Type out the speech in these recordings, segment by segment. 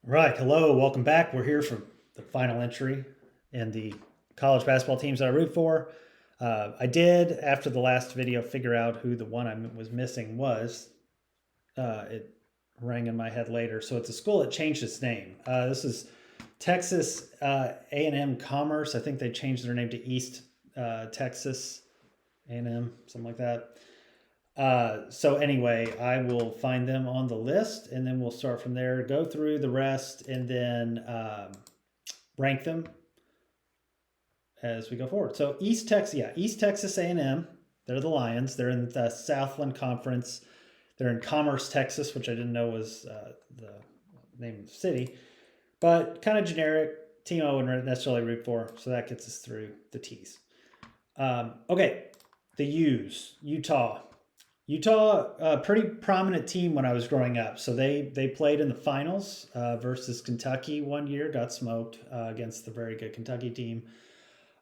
Right. Hello. Welcome back. We're here for the final entry in the college basketball teams that I root for. I did, after the last video, figure out who the one I was missing was. It rang in my head later. So it's a school that changed its name. This is Texas A&M Commerce. I think they changed their name to East Texas A&M, something like that. So anyway, I will find them on the list, and then we'll start from there. Go through the rest, and then rank them as we go forward. So East Texas A&M. They're the Lions. They're in the Southland Conference. They're in Commerce, Texas, which I didn't know was the name of the city, but kind of generic team I wouldn't necessarily root for. So that gets us through the T's. Okay, the U's. Utah, a pretty prominent team when I was growing up. So they played in the finals versus Kentucky one year, got smoked against the very good Kentucky team.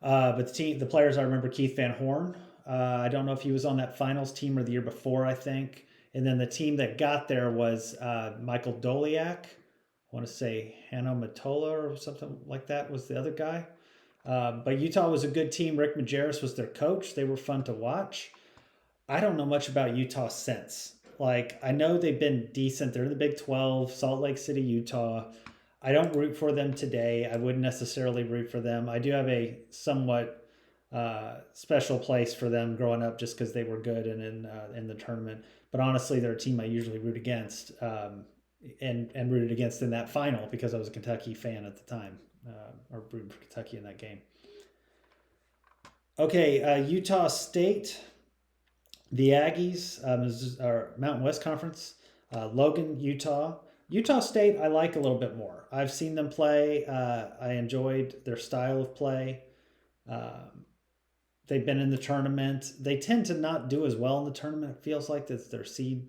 But the players I remember, Keith Van Horn. I don't know if he was on that finals team or the year before, I think. And then the team that got there was Michael Doliak. I want to say Hanno Matola or something like that was the other guy. But Utah was a good team. Rick Majerus was their coach. They were fun to watch. I don't know much about Utah since. Like, I know they've been decent. They're in the Big 12, Salt Lake City, Utah. I don't root for them today. I wouldn't necessarily root for them. I do have a somewhat special place for them growing up just because they were good and in the tournament. But honestly, they're a team I usually root against and rooted against in that final because I was a Kentucky fan at the time or rooting for Kentucky in that game. Okay, Utah State. The Aggies, our Mountain West Conference, Logan, Utah. Utah State, I like a little bit more. I've seen them play. I enjoyed their style of play. Um, they've been in the tournament. They tend to not do as well in the tournament. It feels like that's their seed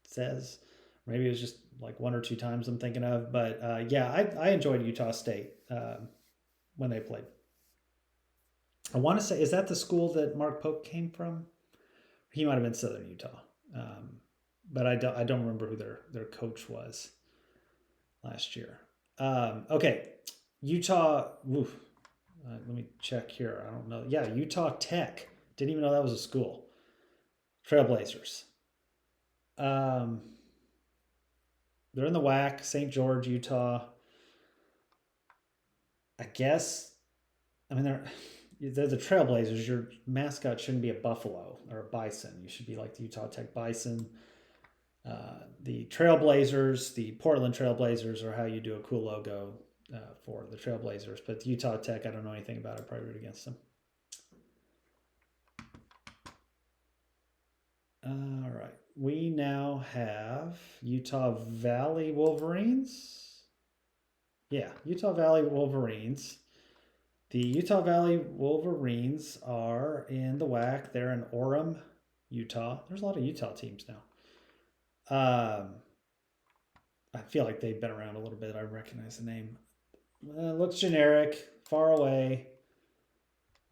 says. Maybe it was just like one or two times I'm thinking of. But yeah, I enjoyed Utah State when they played. I want to say, is that the school that Mark Pope came from? He might have been Southern Utah, um, but I don't remember who their coach was last year. Okay, Utah. Oof, let me check here. I don't know. Yeah, Utah Tech. Didn't even know that was a school. Trailblazers. Um, they're in the WAC. St. George, Utah. I guess. I mean, they're the Trailblazers. Your mascot shouldn't be a buffalo or a bison. You should be like the Utah Tech Bison. The Trailblazers, the Portland Trailblazers, are how you do a cool logo for the Trailblazers. But the Utah Tech, I don't know anything about it. Probably root against them. All right. We now have Utah Valley Wolverines. Yeah, Utah Valley Wolverines. The Utah Valley Wolverines are in the WAC. They're in Orem, Utah. There's a lot of Utah teams now. I feel like they've been around a little bit. I recognize the name. Looks generic, far away.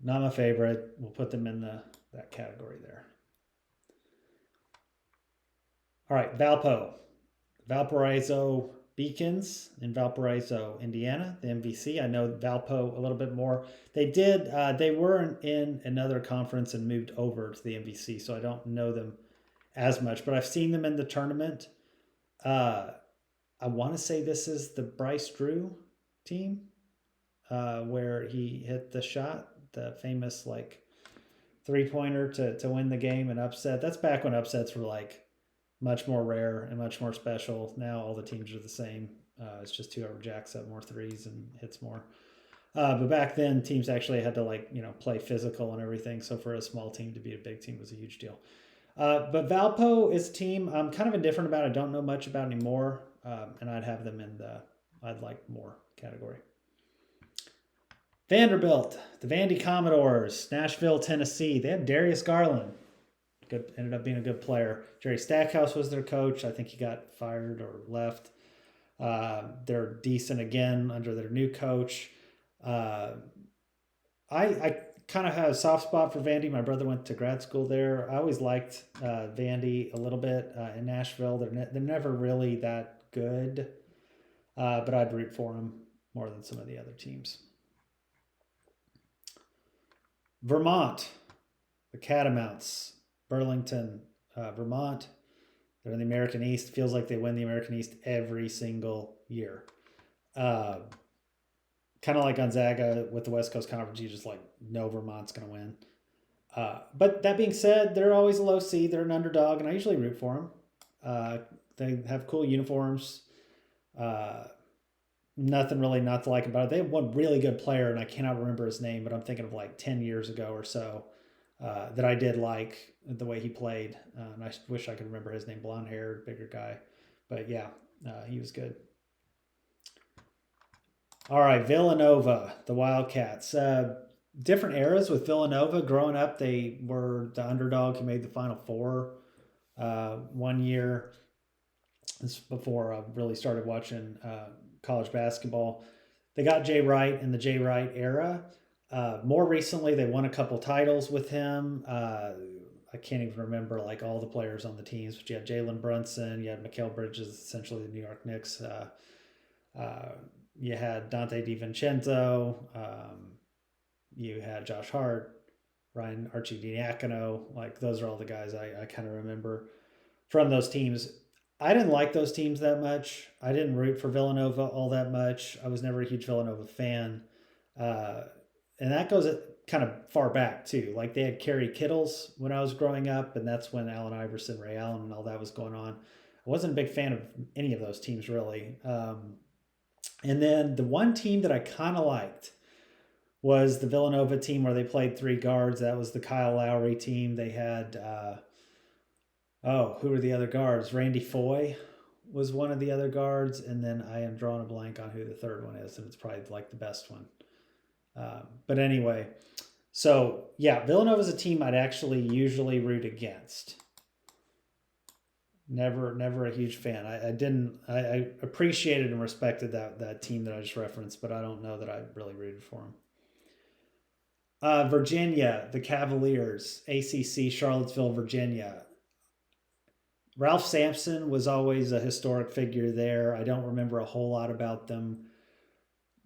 Not my favorite. We'll put them in that category there. All right, Valparaiso Beacons in Valparaiso, Indiana, the MVC. I know Valpo a little bit more. They were in another conference and moved over to the MVC, so I don't know them as much, but I've seen them in the tournament. I want to say this is the Bryce Drew team where he hit the shot, the famous like 3-pointer to win the game and upset. That's back when upsets were like much more rare and much more special. Now all the teams are the same. It's just whoever jacks up more threes and hits more. But back then, teams actually had to play physical and everything. So for a small team to beat a big team was a huge deal. But Valpo is a team I'm kind of indifferent about. I don't know much about anymore, and I'd have them in the I'd like more category. Vanderbilt, the Vandy Commodores, Nashville, Tennessee. They had Darius Garland. Ended up being a good player. Jerry Stackhouse was their coach. I think he got fired or left. They're decent again under their new coach. I kind of have a soft spot for Vandy. My brother went to grad school there. I always liked Vandy a little bit in Nashville. They're never really that good. but I'd root for them more than some of the other teams. Vermont, the Catamounts, Burlington, Vermont. They're in the American East. Feels like they win the American East every single year. Kind of like Gonzaga with the West Coast Conference, you just like know Vermont's going to win. But that being said, they're always a low seed. They're an underdog, and I usually root for them. They have cool uniforms. Nothing really not to like about it. They have one really good player, and I cannot remember his name, but I'm thinking of like 10 years ago or so that I did like the way he played. And I wish I could remember his name. Blonde haired, bigger guy. But yeah, he was good. All right, Villanova, the Wildcats. Different eras with Villanova. Growing up, they were the underdog who made the Final Four one year. This is before I really started watching college basketball. They got Jay Wright in the Jay Wright era. More recently, they won a couple titles with him. I can't even remember like all the players on the teams, but you had Jalen Brunson, you had Mikal Bridges, essentially the New York Knicks. You had Dante DiVincenzo. You had Josh Hart, Ryan Arcidiacono. Like those are all the guys I kind of remember from those teams. I didn't like those teams that much. I didn't root for Villanova all that much. I was never a huge Villanova fan. And that goes kind of far back too. Like they had Kerry Kittles when I was growing up, and that's when Allen Iverson, Ray Allen, and all that was going on. I wasn't a big fan of any of those teams really. And then the one team that I kind of liked was the Villanova team where they played three guards. That was the Kyle Lowry team. They had who were the other guards? Randy Foye was one of the other guards, and then I am drawing a blank on who the third one is, and it's probably like the best one. But anyway, so yeah, Villanova is a team I'd actually usually root against. Never a huge fan. I appreciated and respected that team that I just referenced, but I don't know that I really rooted for them. Virginia, the Cavaliers, ACC, Charlottesville, Virginia. Ralph Sampson was always a historic figure there. I don't remember a whole lot about them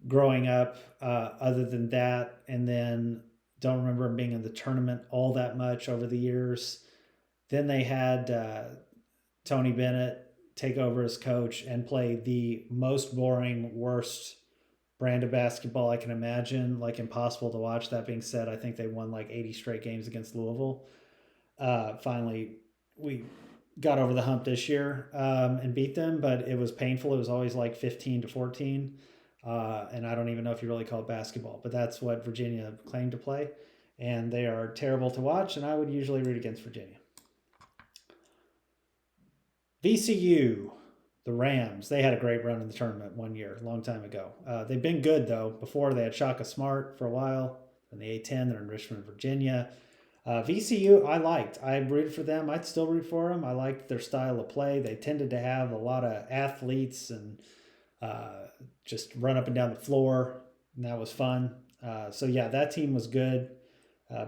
growing up other than that, and then don't remember him being in the tournament all that much over the years. Then they had Tony Bennett take over as coach and play the most boring, worst brand of basketball I can imagine, like impossible to watch. That being said, I think they won like 80 straight games against Louisville. Finally, we got over the hump this year and beat them, but it was painful. It was always like 15-14. And I don't even know if you really call it basketball, but that's what Virginia claimed to play. And they are terrible to watch, and I would usually root against Virginia. VCU, the Rams, they had a great run in the tournament one year, a long time ago. They've been good, though. Before, they had Shaka Smart for a while. In the A-10, they're in Richmond, Virginia. VCU, I liked. I rooted for them. I'd still root for them. I liked their style of play. They tended to have a lot of athletes and just run up and down the floor, and that was fun. So, yeah, that team was good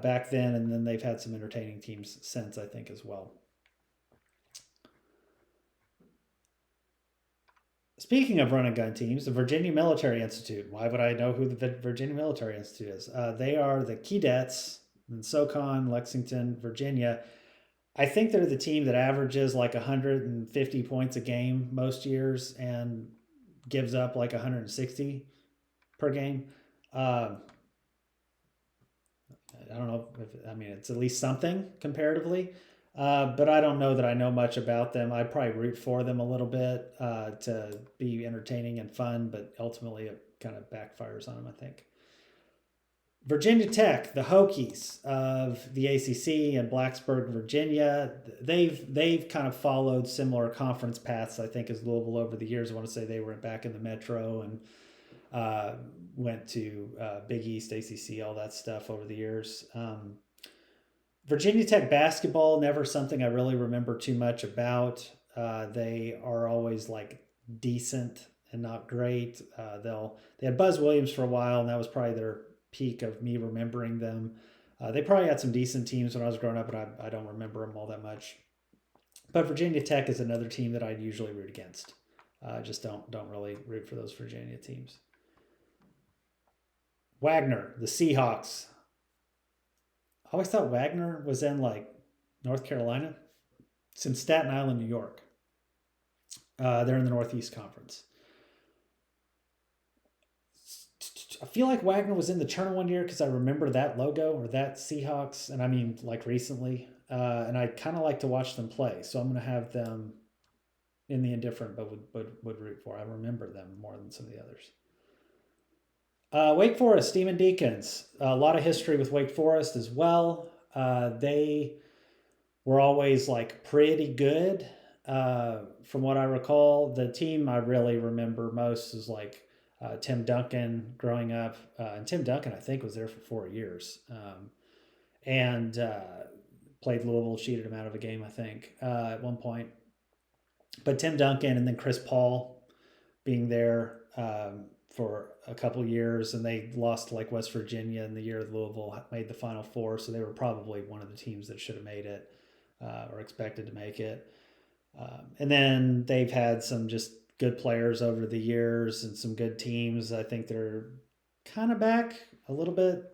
back then, and then they've had some entertaining teams since, I think, as well. Speaking of run and gun teams, the Virginia Military Institute. Why would I know who the Virginia Military Institute is? They are the Keydets in SoCon, Lexington, Virginia. I think they're the team that averages like 150 points a game most years and gives up like 160 per game. I don't know it's at least something comparatively. But I don't know that I know much about them. I'd probably root for them a little bit to be entertaining and fun, but ultimately it kind of backfires on them, I think. Virginia Tech, the Hokies of the ACC and Blacksburg, Virginia, they've kind of followed similar conference paths, I think, as Louisville over the years. I want to say they were back in the Metro and went to Big East, ACC, all that stuff over the years. Virginia Tech basketball, never something I really remember too much about. They are always like decent and not great. They had Buzz Williams for a while, and that was probably their peak of me remembering them. They probably had some decent teams when I was growing up, but I don't remember them all that much. But Virginia Tech is another team that I'd usually root against. Just don't really root for those Virginia teams. Wagner, the Seahawks. I always thought Wagner was in like North Carolina. It's in Staten Island, New York. They're in the Northeast Conference. I feel like Wagner was in the tournament one year because I remember that logo or that Seahawks, and I mean like recently. And I kind of like to watch them play, so I'm going to have them in the indifferent, but would root for. I remember them more than some of the others. Wake Forest, Demon Deacons. A lot of history with Wake Forest as well. They were always like pretty good. From what I recall, the team I really remember most is like Tim Duncan growing up. And Tim Duncan, I think, was there for 4 years. And played Louisville, cheated him out of a game, I think, at one point. But Tim Duncan and then Chris Paul being there for a couple years, and they lost to like West Virginia in the year Louisville made the Final Four, so they were probably one of the teams that should have made it or expected to make it. And then they've had some just good players over the years and some good teams. I think they're kind of back a little bit.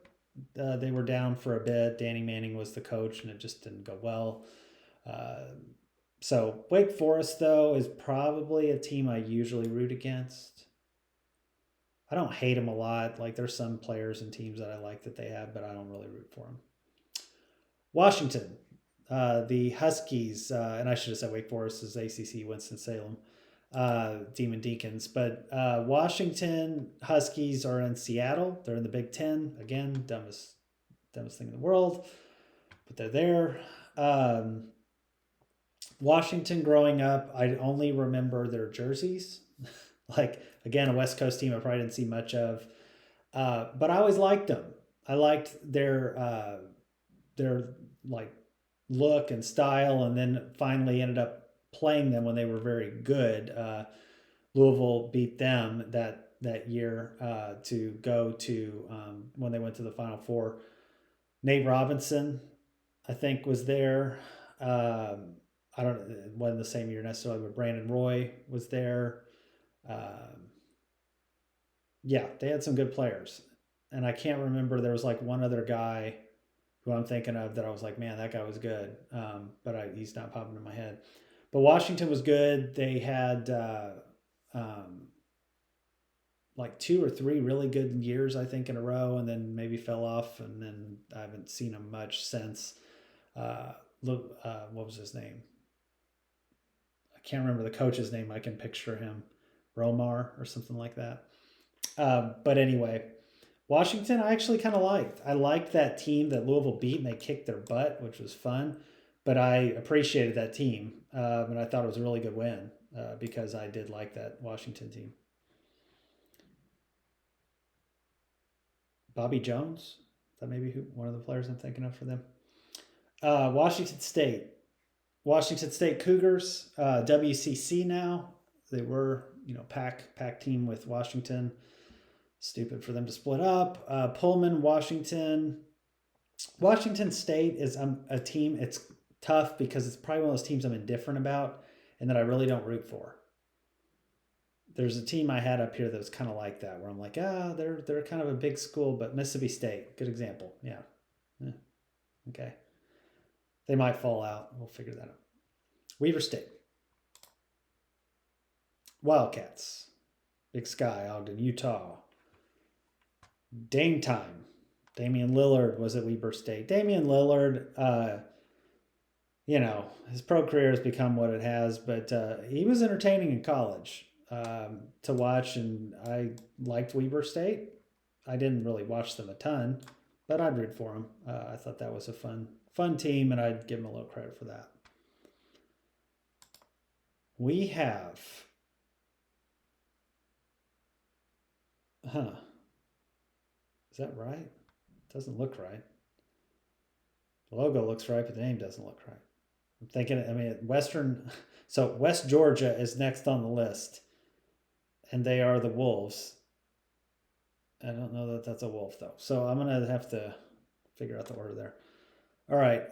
They were down for a bit. Danny Manning was the coach, and it just didn't go well. So Wake Forest, though, is probably a team I usually root against. I don't hate them a lot. Like, there's some players and teams that I like that they have, but I don't really root for them. Washington, the Huskies, and I should have said Wake Forest is ACC Winston-Salem, Demon Deacons. But Washington Huskies are in Seattle. They're in the Big Ten. Again, dumbest thing in the world. But they're there. Washington growing up, I only remember their jerseys. Like, again, a West Coast team I probably didn't see much of. But I always liked them. I liked their like look and style, and then finally ended up playing them when they were very good. Louisville beat them that year to go to when they went to the Final Four. Nate Robinson, I think, was there. I don't. It wasn't the same year necessarily, but Brandon Roy was there. Yeah, they had some good players, and I can't remember. There was like one other guy who I'm thinking of that I was like, man, that guy was good, but he's not popping in my head. But Washington was good. They had like 2 or 3 really good years, I think, in a row, and then maybe fell off, and then I haven't seen them much since. What was his name? I can't remember the coach's name. I can picture him, Romar or something like that. But anyway, Washington I actually kind of liked. I liked that team that Louisville beat, and they kicked their butt, which was fun. But I appreciated that team, and I thought it was a really good win because I did like that Washington team. Bobby Jones, is that maybe one of the players I'm thinking of for them? Washington State. Washington State Cougars, WCC now. They were, Pac team with Washington. Stupid for them to split up. Pullman, Washington. Washington State is a team. It's tough because it's probably one of those teams I'm indifferent about and that I really don't root for. There's a team I had up here that was kind of like that, where I'm like, they're kind of a big school, but Mississippi State, good example. Yeah. Okay. They might fall out. We'll figure that out. Weaver State. Wildcats. Big Sky, Ogden, Utah. Dame time. Damian Lillard was at Weber State. Damian Lillard, his pro career has become what it has, but he was entertaining in college to watch, and I liked Weber State. I didn't really watch them a ton, but I'd root for them. I thought that was a fun team, and I'd give them a little credit for that. We have... Is that right? Doesn't look right. The logo looks right, but the name doesn't look right. I'm thinking, West Georgia is next on the list, and they are the Wolves. I don't know that that's a wolf, though. So I'm going to have to figure out the order there. All right.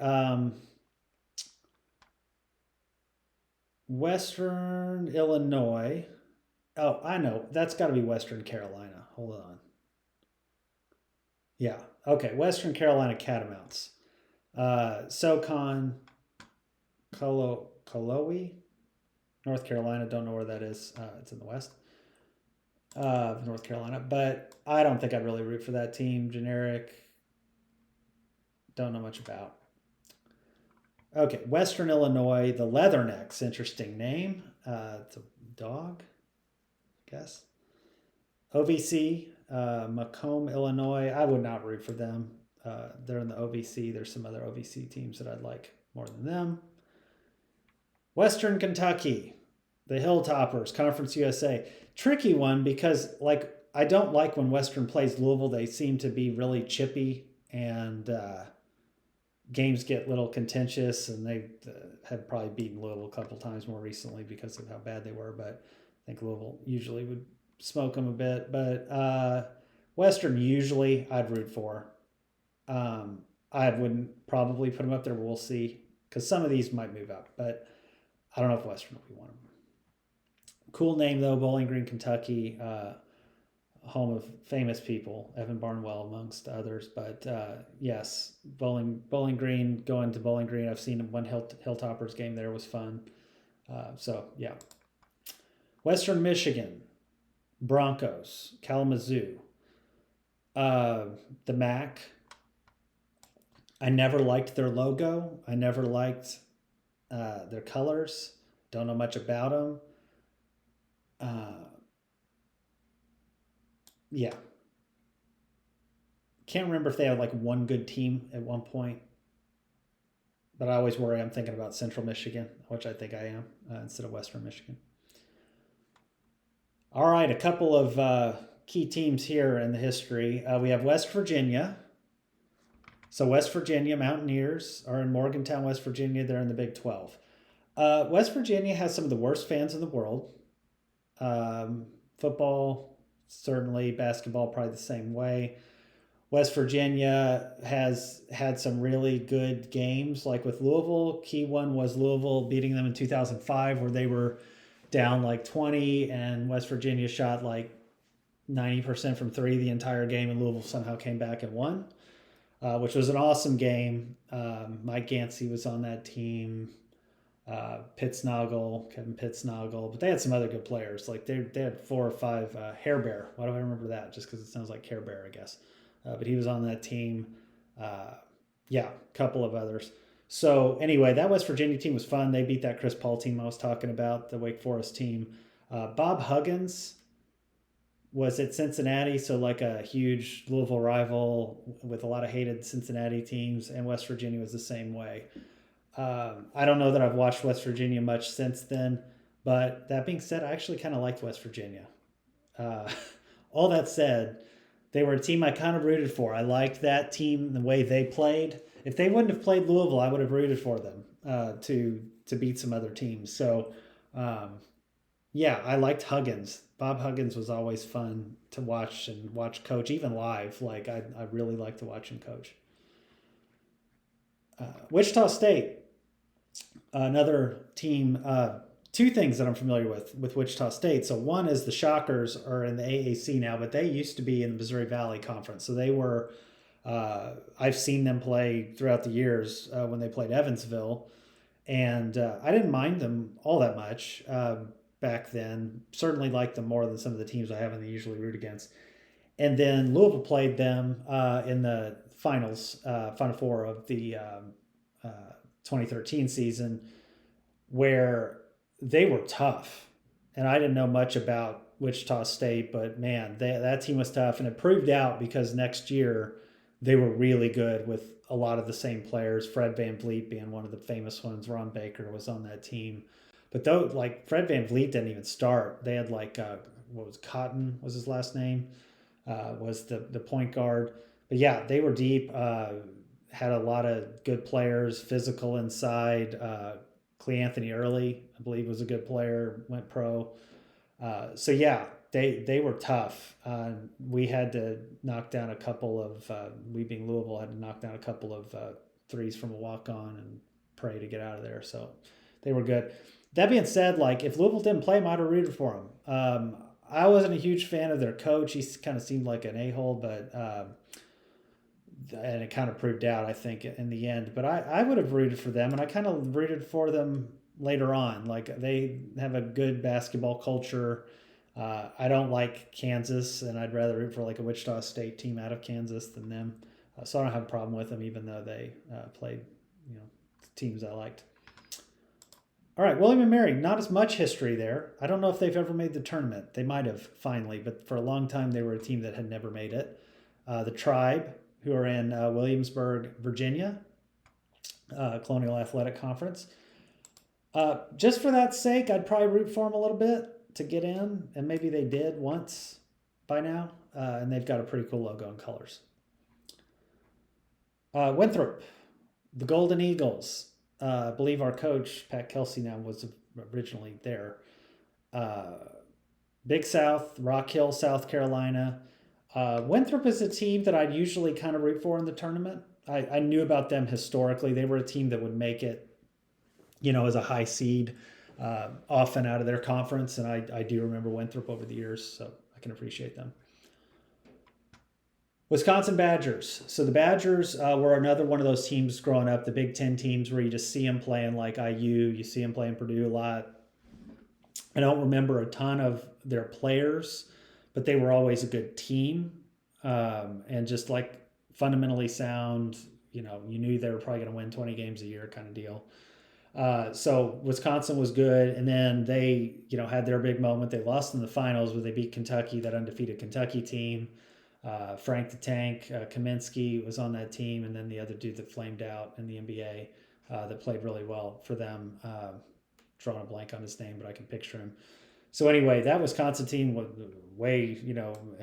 Western Illinois. Oh, I know. That's got to be Western Carolina. Hold on. Yeah. Okay. Western Carolina Catamounts. SoCon, Koloe, North Carolina. Don't know where that is. It's in the west of North Carolina, but I don't think I'd really root for that team. Generic. Don't know much about. Okay. Western Illinois, the Leathernecks. Interesting name. It's a dog, I guess. OVC, Macomb, Illinois. I would not root for them. They're in the OVC. There's some other OVC teams that I'd like more than them. Western Kentucky, the Hilltoppers, Conference USA. Tricky one because like I don't like when Western plays Louisville. They seem to be really chippy and games get a little contentious, and they have probably beaten Louisville a couple times more recently because of how bad they were. But I think Louisville usually would smoke them a bit. But Western usually I'd root for. I wouldn't probably put them up there, but we'll see because some of these might move up. But I don't know if Western will be one of them. Cool name though, Bowling Green, Kentucky. Home of famous people, Evan Barnwell amongst others. But yes, Bowling Green. Going to Bowling Green, I've seen one Hilltoppers game there was fun. So yeah, Western Michigan, Broncos, Kalamazoo, the MAC. I never liked their logo. I never liked their colors. Don't know much about them. Yeah, can't remember if they had like one good team at one point, but I always worry I'm thinking about Central Michigan, which I think I am, instead of Western Michigan. All right, a couple of key teams here in the history. We have West Virginia. So West Virginia Mountaineers are in Morgantown, West Virginia. They're in the Big 12. West Virginia has some of the worst fans in the world. Football, certainly. Basketball, probably the same way. West Virginia has had some really good games, like with Louisville. Key one was Louisville beating them in 2005, where they were down like 20, and West Virginia shot like 90% from three the entire game, and Louisville somehow came back and won, which was an awesome game. Mike Gansey was on that team. Kevin Pittsnoggle, but they had some other good players. Like they had 4 or 5. Hair Bear. Why do I remember that? Just because it sounds like Care Bear, I guess. But he was on that team. Yeah, a couple of others. So anyway, that West Virginia team was fun. They beat that Chris Paul team I was talking about, the Wake Forest team. Bob Huggins was at Cincinnati, so like a huge Louisville rival with a lot of hated Cincinnati teams, and West Virginia was the same way. I don't know that I've watched West Virginia much since then, but that being said, I actually kind of liked West Virginia. Uh, all that said, they were a team I kind of rooted for. I liked that team, the way they played. If they wouldn't have played Louisville, I would have rooted for them to beat some other teams. So, yeah, I liked Huggins. Bob Huggins was always fun to watch and watch coach, even live. Like I really like to watch him coach. Wichita State, another team. Two things that I'm familiar with Wichita State. So one is the Shockers are in the AAC now, but they used to be in the Missouri Valley Conference. So they were. I've seen them play throughout the years when they played Evansville, and I didn't mind them all that much back then. Certainly liked them more than some of the teams I haven't usually root against. And then Louisville played them in the finals, Final Four of the 2013 season, where they were tough. And I didn't know much about Wichita State, but man, that team was tough. And it proved out because next year they were really good with a lot of the same players. Fred Van Vliet being one of the famous ones. Ron Baker was on that team. But though, like Fred Van Vliet didn't even start. They had like, what was Cotton was his last name, was the point guard. But yeah, they were deep. Had a lot of good players, physical inside. Clee Anthony Early, I believe, was a good player, went pro. So yeah, they were tough. We had to knock down a couple of, we being Louisville, had to knock down a couple of threes from a walk on and pray to get out of there. So they were good. That being said, like if Louisville didn't play, I might have rooted for them. I wasn't a huge fan of their coach. He kind of seemed like an a-hole, but and it kind of proved out, I think, in the end. But I would have rooted for them, and I kind of rooted for them later on. Like, they have a good basketball culture. I don't like Kansas, and I'd rather root for like a Wichita State team out of Kansas than them. So I don't have a problem with them, even though they played, teams I liked. All right, William and Mary, not as much history there. I don't know if they've ever made the tournament. They might have finally, but for a long time they were a team that had never made it. The Tribe, who are in Williamsburg, Virginia, Colonial Athletic Conference. Just for that sake, I'd probably root for them a little bit to get in, and maybe they did once by now, and they've got a pretty cool logo and colors. Winthrop, the Golden Eagles. I believe our coach, Pat Kelsey, now was originally there. Big South, Rock Hill, South Carolina. Winthrop is a team that I'd usually kind of root for in the tournament. I knew about them historically. They were a team that would make it, as a high seed, often out of their conference. And I do remember Winthrop over the years, so I can appreciate them. Wisconsin Badgers. So the Badgers were another one of those teams growing up, the Big Ten teams where you just see them playing like IU, you see them playing Purdue a lot. I don't remember a ton of their players, but they were always a good team, and just like fundamentally sound. You knew they were probably going to win 20 games a year kind of deal. So Wisconsin was good, and then they had their big moment. They lost in the finals where they beat Kentucky, that undefeated Kentucky team. Frank the Tank Kaminsky was on that team, and then the other dude that flamed out in the NBA that played really well for them. Drawing a blank on his name, but I can picture him. So anyway, that Wisconsin team was way,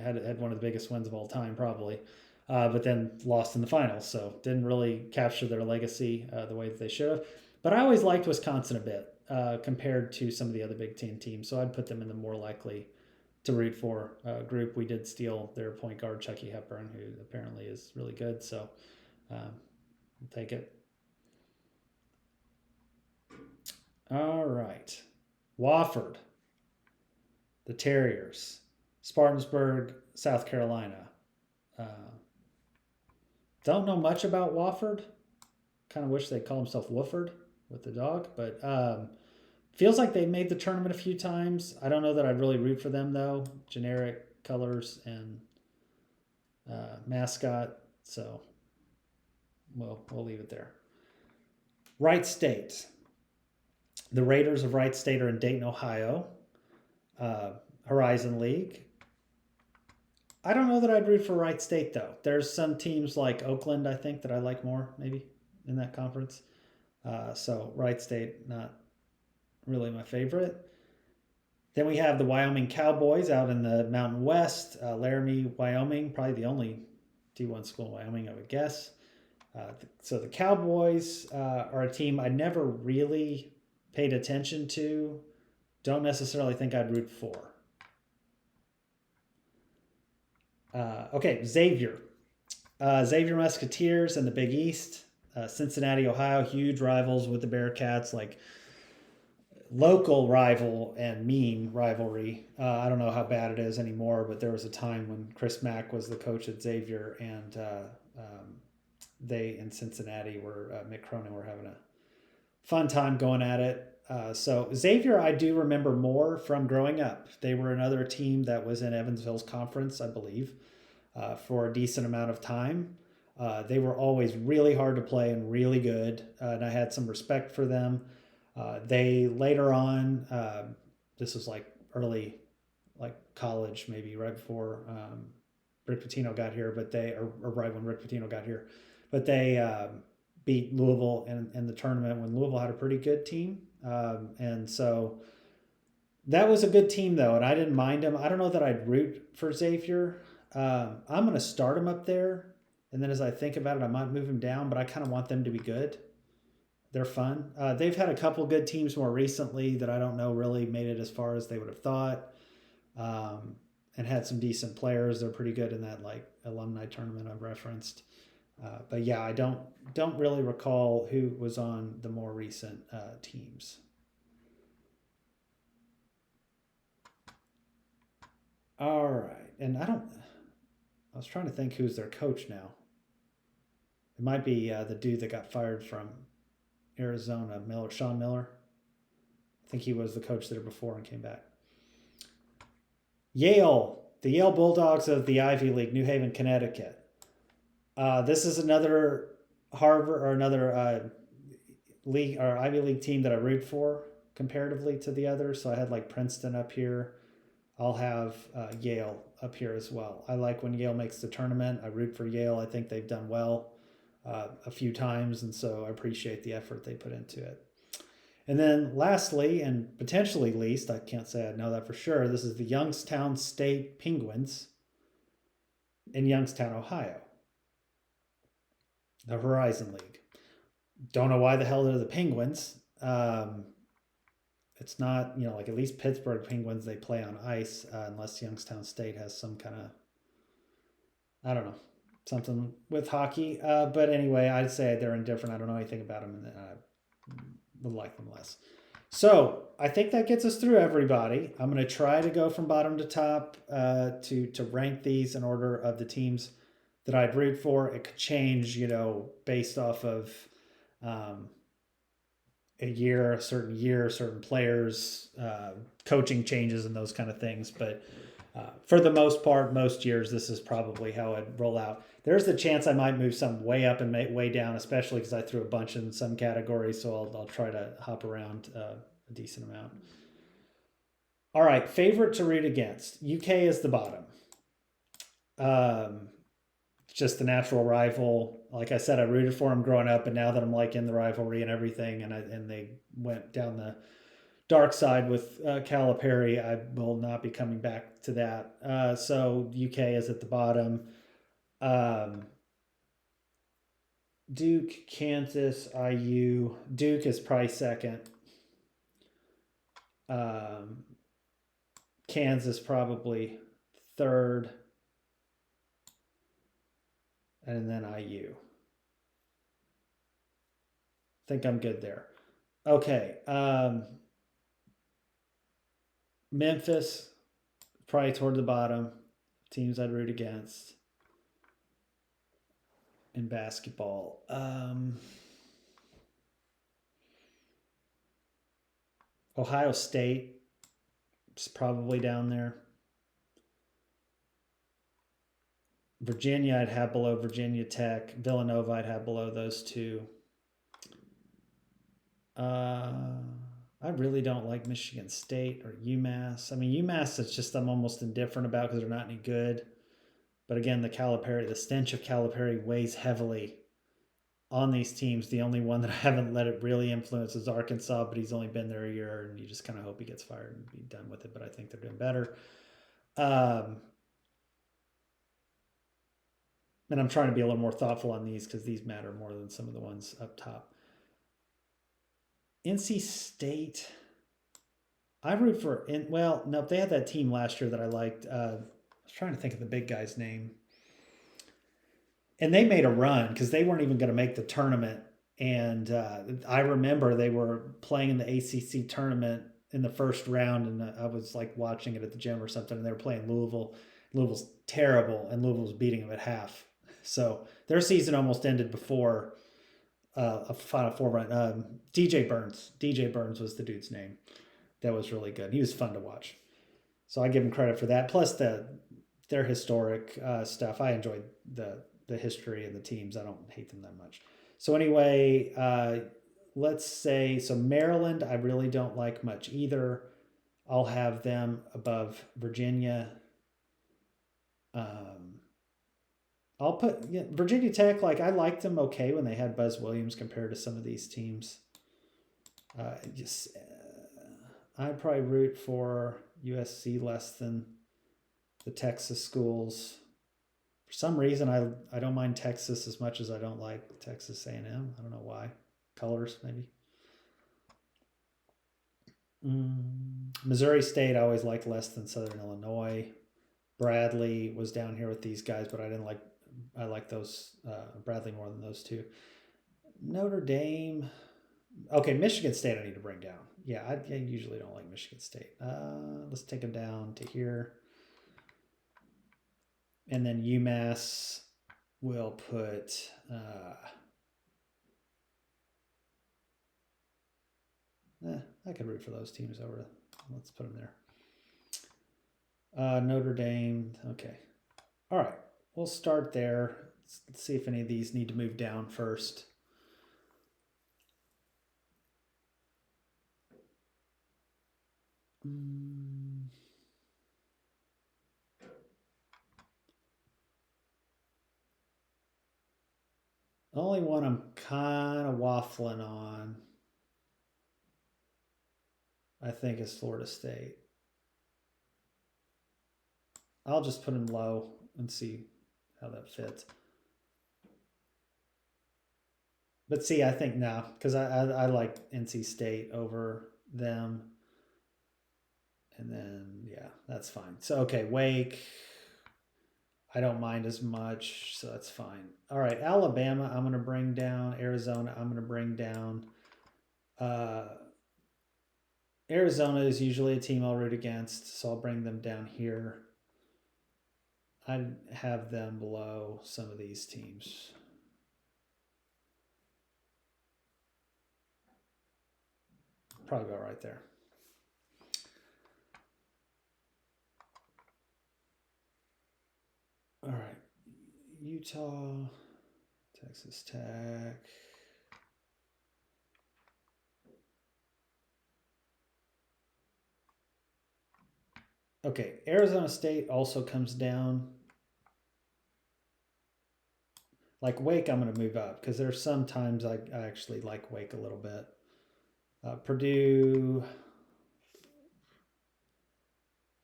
had one of the biggest wins of all time probably, but then lost in the finals. So didn't really capture their legacy the way that they should have. But I always liked Wisconsin a bit compared to some of the other Big Ten teams. So I'd put them in the more likely to root for group. We did steal their point guard, Chucky Hepburn, who apparently is really good. So we'll take it. All right. Wofford, the Terriers, Spartansburg, South Carolina. Don't know much about Wofford. Kind of wish they'd call themselves Wooford with the dog, but feels like they made the tournament a few times. I don't know that I'd really root for them, though. Generic colors and mascot, so we'll leave it there. Wright State. The Raiders of Wright State are in Dayton, Ohio. Horizon League. I don't know that I'd root for Wright State, though. There's some teams like Oakland, I think, that I like more, maybe, in that conference. So Wright State, not really my favorite. Then we have the Wyoming Cowboys out in the Mountain West. Laramie, Wyoming, probably the only D1 school in Wyoming, I would guess. So the Cowboys are a team I never really paid attention to. Don't necessarily think I'd root for. Okay, Xavier. Xavier Musketeers in the Big East. Cincinnati, Ohio, huge rivals with the Bearcats, like local rival and mean rivalry. I don't know how bad it is anymore, but there was a time when Chris Mack was the coach at Xavier, and they in Cincinnati Mick Cronin were having a fun time going at it. So Xavier, I do remember more from growing up. They were another team that was in Evansville's conference, I believe, for a decent amount of time. They were always really hard to play and really good, and I had some respect for them. They later on, this was like early, like college, maybe right before Rick Pitino got here, but or right when Rick Pitino got here, but they beat Louisville in the tournament when Louisville had a pretty good team. And so that was a good team, though, and I didn't mind them. I don't know that I'd root for Xavier. I'm going to start them up there, and then as I think about it, I might move them down, but I kind of want them to be good. They're fun. They've had a couple good teams more recently that I don't know really made it as far as they would have thought, and had some decent players. They're pretty good in that like alumni tournament I've referenced. But yeah, I don't really recall who was on the more recent teams. All right. And I was trying to think who's their coach now. It might be the dude that got fired from Arizona, Sean Miller. I think he was the coach there before and came back. Yale, the Yale Bulldogs of the Ivy League, New Haven, Connecticut. This is another Harvard or another league or Ivy League team that I root for comparatively to the others. So I had like Princeton up here. I'll have Yale up here as well. I like when Yale makes the tournament. I root for Yale. I think they've done well a few times, and so I appreciate the effort they put into it. And then lastly, and potentially least, I can't say I know that for sure, this is the Youngstown State Penguins in Youngstown, Ohio. The Horizon League. Don't know why the hell they're the Penguins. It's not, like at least Pittsburgh Penguins, they play on ice unless Youngstown State has some kind of, I don't know, something with hockey. But anyway, I'd say they're indifferent. I don't know anything about them, and I would like them less. So I think that gets us through everybody. I'm going to try to go from bottom to top to rank these in order of the teams that I'd root for. It could change, based off of a year, certain players, coaching changes, and those kind of things. But for the most part, most years, this is probably how I'd roll out. There's the chance I might move some way up and way down, especially because I threw a bunch in some categories. So I'll try to hop around a decent amount. All right, favorite to root against. UK is the bottom. Just the natural rival. Like I said, I rooted for them growing up, and now that I'm like in the rivalry and everything, and they went down the dark side with Calipari, I will not be coming back to that. So UK is at the bottom. Duke, Kansas, IU. Duke is probably second. Kansas probably third. And then IU. I think I'm good there. Okay. Memphis, probably toward the bottom. Teams I'd root against in basketball. Ohio State is probably down there. Virginia I'd have below Virginia Tech. Villanova I'd have below those two. I really don't like Michigan State or UMass. I mean, UMass, it's just I'm almost indifferent about because they're not any good. But again, the stench of Calipari weighs heavily on these teams. The only one that I haven't let it really influence is Arkansas, but he's only been there a year, and you just kind of hope he gets fired and be done with it. But I think they're doing better. And I'm trying to be a little more thoughtful on these because these matter more than some of the ones up top. NC State, I root for, no, they had that team last year that I liked. I was trying to think of the big guy's name. And they made a run because they weren't even going to make the tournament. And I remember they were playing in the ACC tournament in the first round, and I was like watching it at the gym or something, and they were playing Louisville. Louisville's terrible, and Louisville was beating them at half. So their season almost ended before a Final Four run. DJ Burns was the dude's name. That was really good. He was fun to watch. So I give him credit for that. Plus their historic stuff. I enjoyed the history and the teams. I don't hate them that much. So anyway, let's say, so Maryland, I really don't like much either. I'll have them above Virginia. I'll put Virginia Tech, like I liked them okay when they had Buzz Williams compared to some of these teams. I'd probably root for USC less than the Texas schools. For some reason, I don't mind Texas as much as I don't like Texas A&M. I don't know why. Colors, maybe. Missouri State I always liked less than Southern Illinois. Bradley was down here with these guys, but I like those Bradley more than those two. Notre Dame. Okay, Michigan State I need to bring down. Yeah, I usually don't like Michigan State. Let's take them down to here. And then UMass will put I could root for those teams over. Let's put them there. Notre Dame. Okay. All right. We'll start there. Let's see if any of these need to move down first. The only one I'm kind of waffling on, I think, is Florida State. I'll just put them low and see how that fits. But see, I think no, because I like NC State over them. And then, yeah, that's fine. So, okay, Wake, I don't mind as much, so that's fine. All right, Alabama, I'm going to bring down. Arizona, I'm going to bring down. Arizona is usually a team I'll root against, so I'll bring them down here. I'd have them below some of these teams. Probably about right there. All right, Utah, Texas Tech. Okay, Arizona State also comes down. Like Wake, I'm going to move up because there's sometimes I actually like Wake a little bit. Purdue,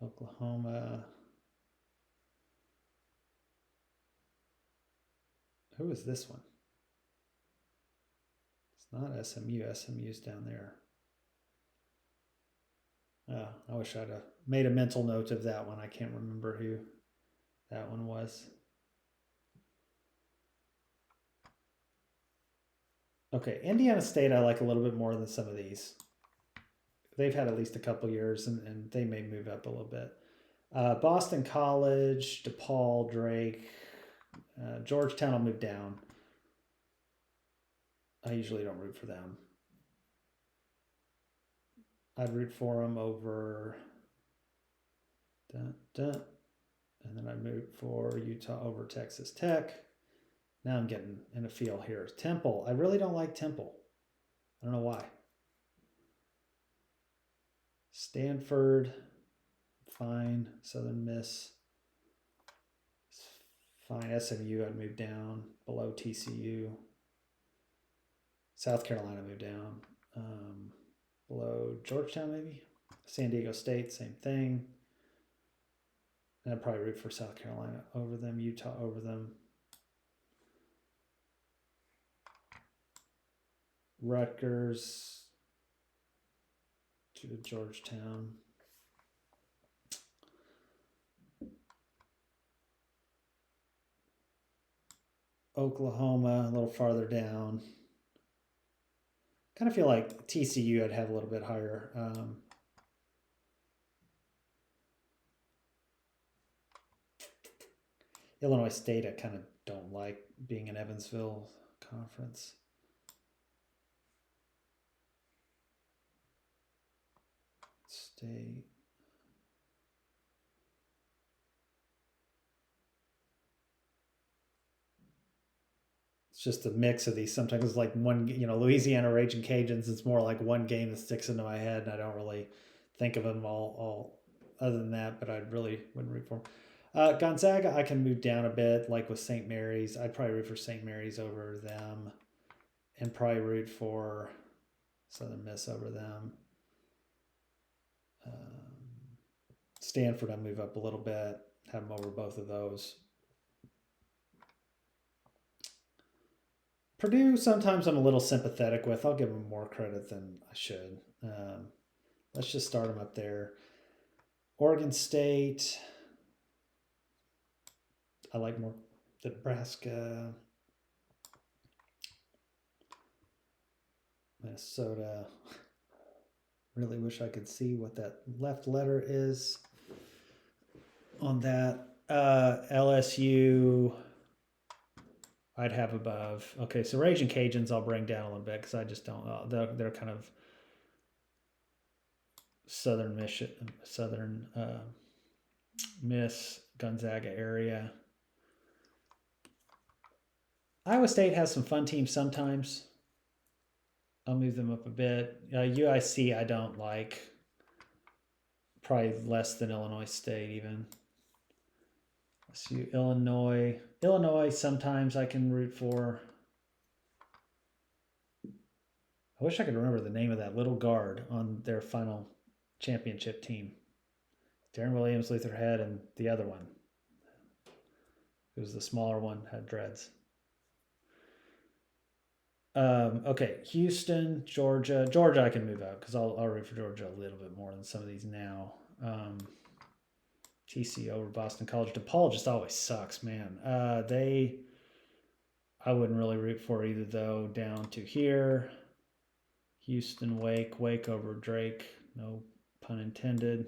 Oklahoma. Who is this one? It's not SMU. SMU's down there. I wish I'd have made a mental note of that one. I can't remember who that one was. Okay, Indiana State I like a little bit more than some of these. They've had at least a couple years, and they may move up a little bit. Boston College, DePaul, Drake, Georgetown will move down. I usually don't root for them. I'd root for them over. And then I'd root for Utah over Texas Tech. Now I'm getting in a feel here. Temple. I really don't like Temple. I don't know why. Stanford. Fine. Southern Miss. Fine. SMU I'd move down below TCU. South Carolina moved down. Below Georgetown maybe. San Diego State, same thing. And I'd probably root for South Carolina over them. Utah over them. Rutgers to Georgetown. Oklahoma, a little farther down. Kind of feel like TCU I'd have a little bit higher. Illinois State I kind of don't like being in Evansville conference. State. It's just a mix of these. Sometimes it's like one, Louisiana Raging Cajuns. It's more like one game that sticks into my head, and I don't really think of them all other than that. But I really wouldn't root for them. Gonzaga, I can move down a bit, like with St. Mary's. I'd probably root for St. Mary's over them, and probably root for Southern Miss over them. Stanford, I move up a little bit, have them over both of those. Purdue, sometimes I'm a little sympathetic with. I'll give them more credit than I should. Let's just start them up there. Oregon State, I like more. Nebraska, Minnesota. Really wish I could see what that left letter is on that. LSU, I'd have above. Okay, so Raging Cajuns I'll bring down a little bit because I just don't. They're kind of southern Miss Gonzaga area. Iowa State has some fun teams sometimes. I'll move them up a bit. UIC I don't like. Probably less than Illinois State even. Let's see, Illinois. Illinois sometimes I can root for. I wish I could remember the name of that little guard on their final championship team. Darren Williams, Luther Head, and the other one. It was the smaller one, had dreads. Okay, Houston, Georgia. Georgia I can move out because I'll root for Georgia a little bit more than some of these now. TCU over Boston College. DePaul just always sucks, man. I wouldn't really root for either though. Down to here. Houston, Wake over Drake. No pun intended.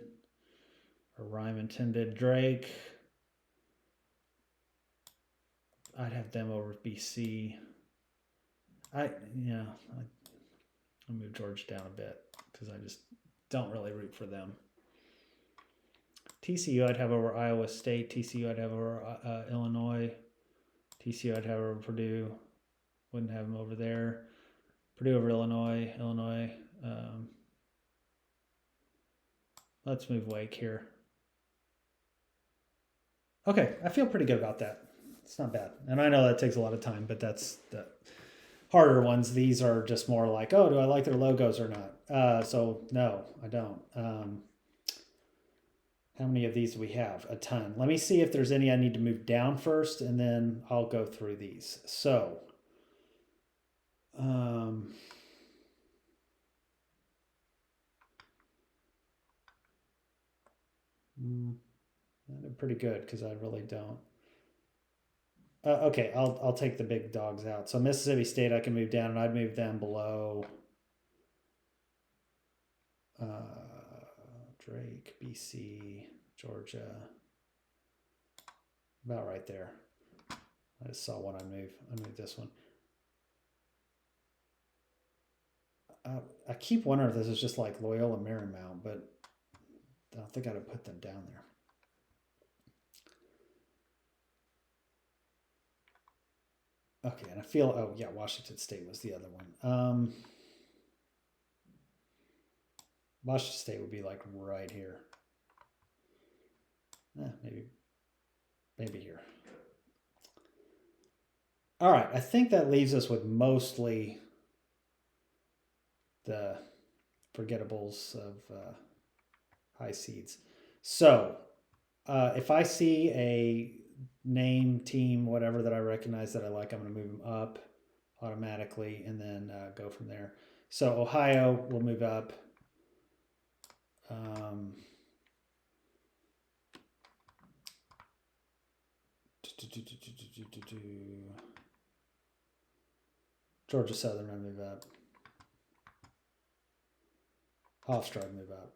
Or rhyme intended. Drake. I'd have them over BC. I'll move Georgia down a bit because I just don't really root for them. TCU I'd have over Iowa State. TCU I'd have over Illinois. TCU I'd have over Purdue. Wouldn't have them over there. Purdue over Illinois. Let's move Wake here. Okay, I feel pretty good about that. It's not bad. And I know that takes a lot of time, but that's the harder ones. These are just more like, oh, do I like their logos or not? So no, I don't. How many of these do we have? A ton. Let me see if there's any I need to move down first, and then I'll go through these. So, they're pretty good because I really don't. Okay, I'll take the big dogs out. So Mississippi State I can move down, and I'd move them below Drake, BC, Georgia. About right there. I just saw one I moved this one. I keep wondering if this is just like Loyola Marymount, but I don't think I'd have put them down there. Okay, and I feel, oh yeah, Washington State was the other one. Washington State would be like right here. Maybe here. All right, I think that leaves us with mostly the forgettables of high seeds. So if I see a name, team, whatever that I recognize that I like, I'm going to move them up automatically and then go from there. So Ohio will move up. Georgia Southern, I move up. Hofstra, I move up.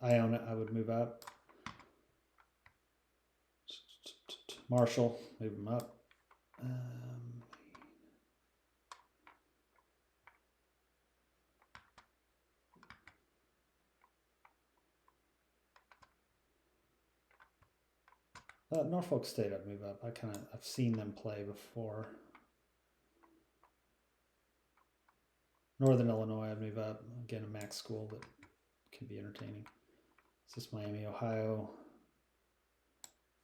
Iona, I would move up. Marshall, move them up. Norfolk State, I'd move up. I've seen them play before. Northern Illinois, I'd move up. Again, a MAC school that can be entertaining. It's just Miami, Ohio.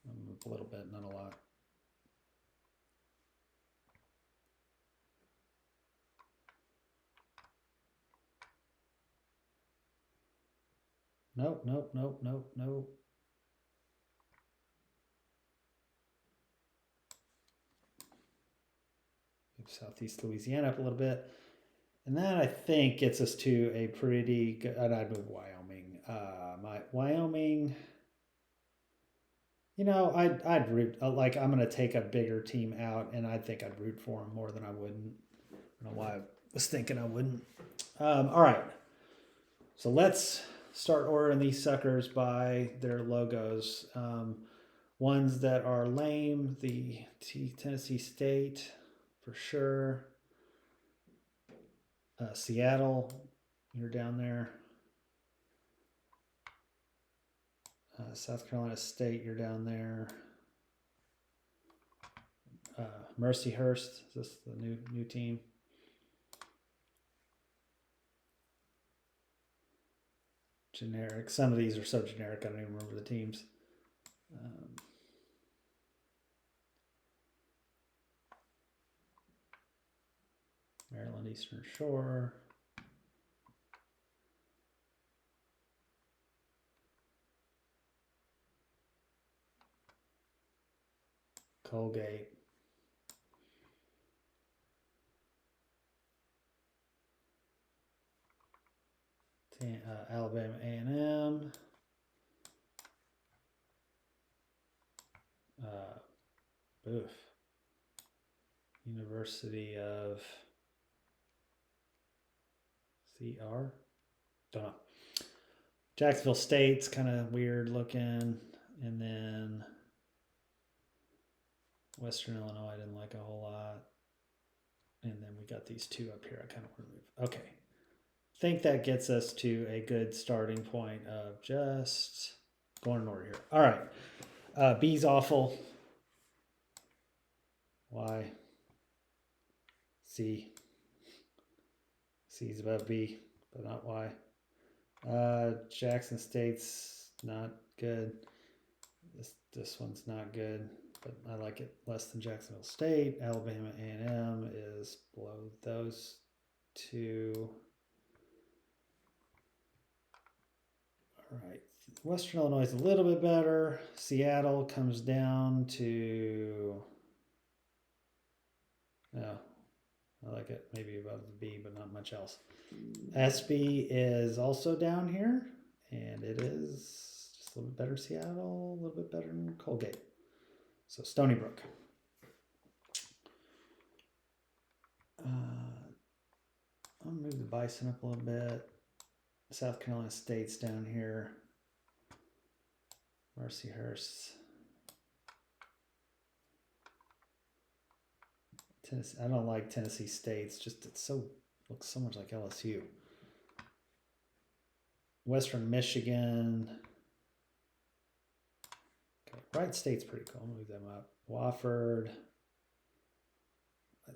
I'll move a little bit, not a lot. Nope. Southeast Louisiana up a little bit. And that, I think, gets us to a pretty good, and I'd move Wyoming. Wyoming, I'd root, like, I'm going to take a bigger team out, and I think I'd root for them more than I wouldn't. I don't know why I was thinking I wouldn't. All right. So let's start ordering these suckers by their logos. Ones that are lame, the Tennessee State for sure. Seattle, you're down there. South Carolina State, you're down there. Mercyhurst, is this the new team? Generic. Some of these are so generic I don't even remember the teams. Maryland Eastern Shore. Colgate. Alabama A&M. Boof. University of CR? Don't know. Jacksonville State's kind of weird looking. And then Western Illinois I didn't like a whole lot. And then we got these two up here I kind of want to move. Okay. I think that gets us to a good starting point of just going in order here. All right. B's awful. Y. C. C's above B, but not Y. Jackson State's not good. This one's not good, but I like it less than Jacksonville State. Alabama A&M is below those two. All right. Western Illinois is a little bit better. Seattle comes down to, no, I like it maybe above the B, but not much else. SB is also down here, and it is just a little bit better Seattle, a little bit better than Colgate. So Stony Brook. I'll move the Bison up a little bit. South Carolina State's down here. Mercyhurst. Tennessee. I don't like Tennessee State's. Just looks so much like LSU. Western Michigan. Okay, Wright State's pretty cool. I'll move them up. Wofford.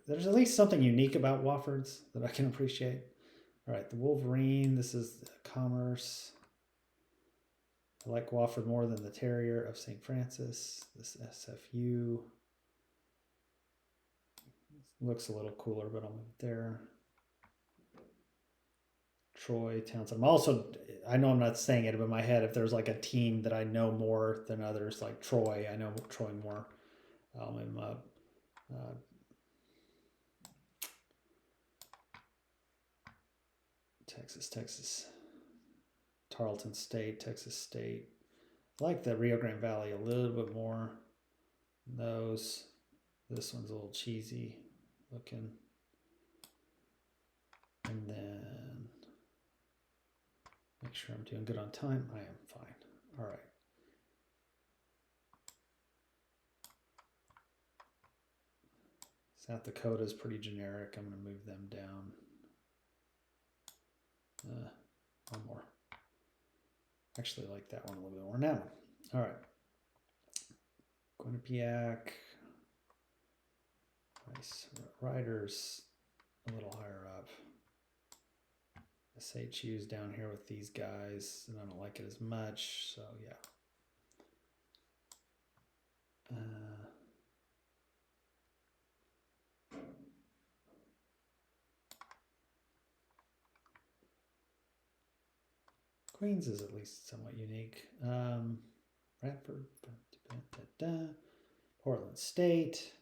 There's at least something unique about Wofford's that I can appreciate. All right, the Wolverine. This is Commerce. I like Wofford more than the Terrier of St. Francis. This SFU. Looks a little cooler, but I'll move it there. Troy, Townsend. I know I'm not saying it, but in my head, if there's like a team that I know more than others, like Troy, I know Troy more. I'll move them up. Texas. Tarleton State, Texas State. I like the Rio Grande Valley a little bit more. This one's a little cheesy looking. And then make sure I'm doing good on time. I am fine. All right. South Dakota is pretty generic. I'm going to move them down. One more. Actually, I like that one a little bit more now. All right. Quinnipiac. Nice. Riders a little higher up. SHU's down here with these guys, and I don't like it as much, so yeah. Queens is at least somewhat unique. Radford, Portland State.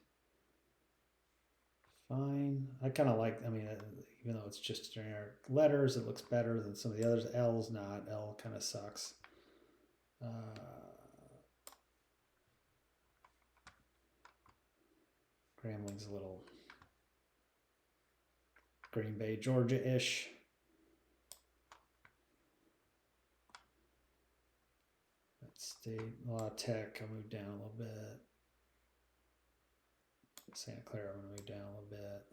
Fine. I kind of like, even though it's just generic letters, it looks better than some of the others. L's not. L kind of sucks. Grambling's a little Green Bay, Georgia-ish. State, La Tech, I'll move down a little bit. Santa Clara, I'm going to move down a little bit.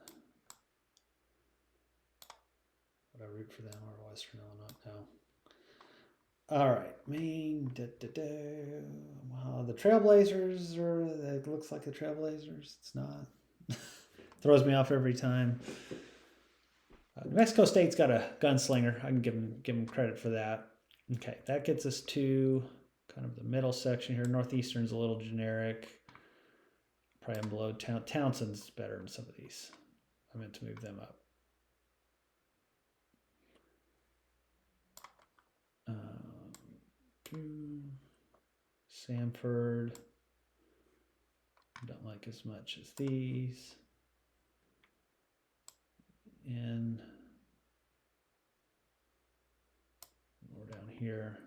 Would I root for them or Western Illinois? No. All right, Maine. Wow, the Trailblazers it looks like the Trailblazers. It's not. Throws me off every time. New Mexico State's got a gunslinger. I can give them credit for that. Okay, that gets us to kind of the middle section here. Northeastern's a little generic. Probably I'm below Townsend's better than some of these. I meant to move them up. Samford. Don't like as much as these. And more down here.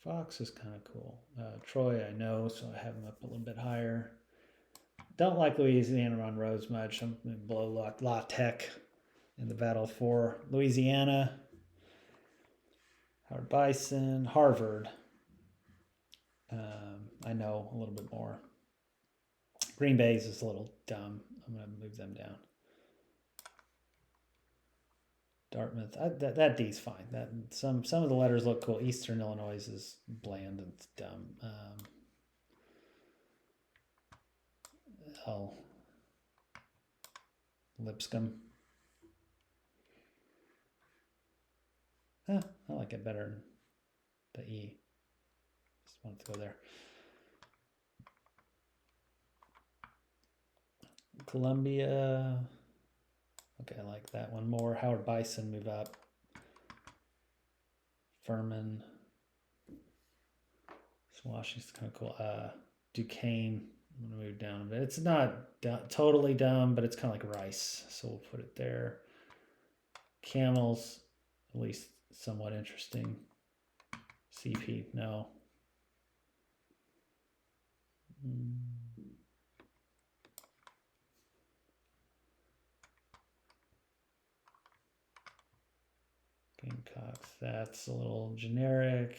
Fox is kind of cool. Troy, I know, so I have him up a little bit higher. Don't like Louisiana Monroe's much. I'm below La Tech in the battle for Louisiana. Howard Bison, Harvard. I know a little bit more. Green Bay's is a little dumb. I'm going to move them down. Dartmouth, that D's fine. That some of the letters look cool. Eastern Illinois is bland and dumb. Lipscomb. I like it better than the E. Just wanted to go there. Columbia. Okay, I like that one more. Howard Bison, move up. Furman. Washington's kind of cool. Duquesne, I'm going to move down a bit. It's not totally dumb, but it's kind of like Rice, so we'll put it there. Camels, at least somewhat interesting. CP, no. Gamecocks, that's a little generic.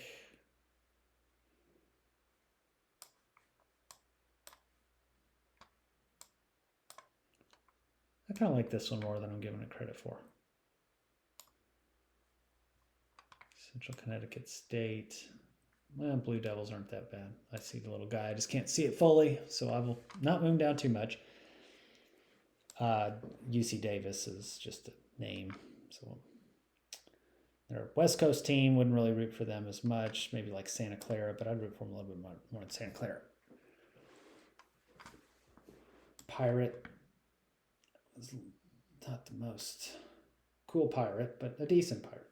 I kind of like this one more than I'm giving it credit for. Central Connecticut State. Well, Blue Devils aren't that bad. I see the little guy. I just can't see it fully, so I will not move down too much. UC Davis is just a name, so they're a West Coast team. Wouldn't really root for them as much. Maybe like Santa Clara, but I'd root for them a little bit more than Santa Clara. Pirate is not the most cool pirate, but a decent pirate.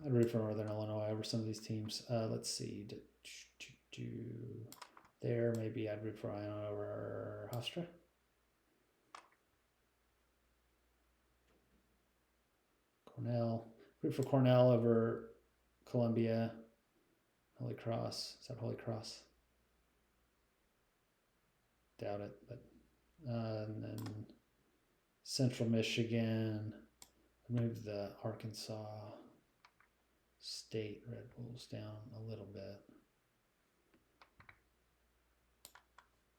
I'd root for Northern Illinois over some of these teams. Let's see. There, maybe I'd root for Iona over Hofstra. Cornell. Root for Cornell over Columbia. Holy Cross. Is that Holy Cross? Doubt it, but and then Central Michigan. Move the Arkansas State Red Bulls down a little bit.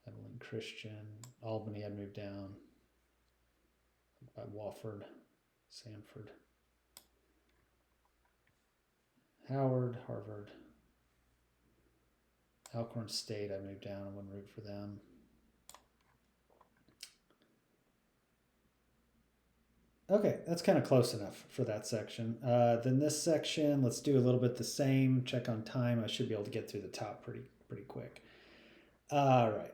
Evelyn Christian. Albany I'd move down by Wofford, Sanford. Howard, Harvard. Alcorn State I'd move down. I wouldn't root for them. Okay, that's kind of close enough for that section. Then this section, let's do a little bit the same. Check on time. I should be able to get through the top pretty quick. All right.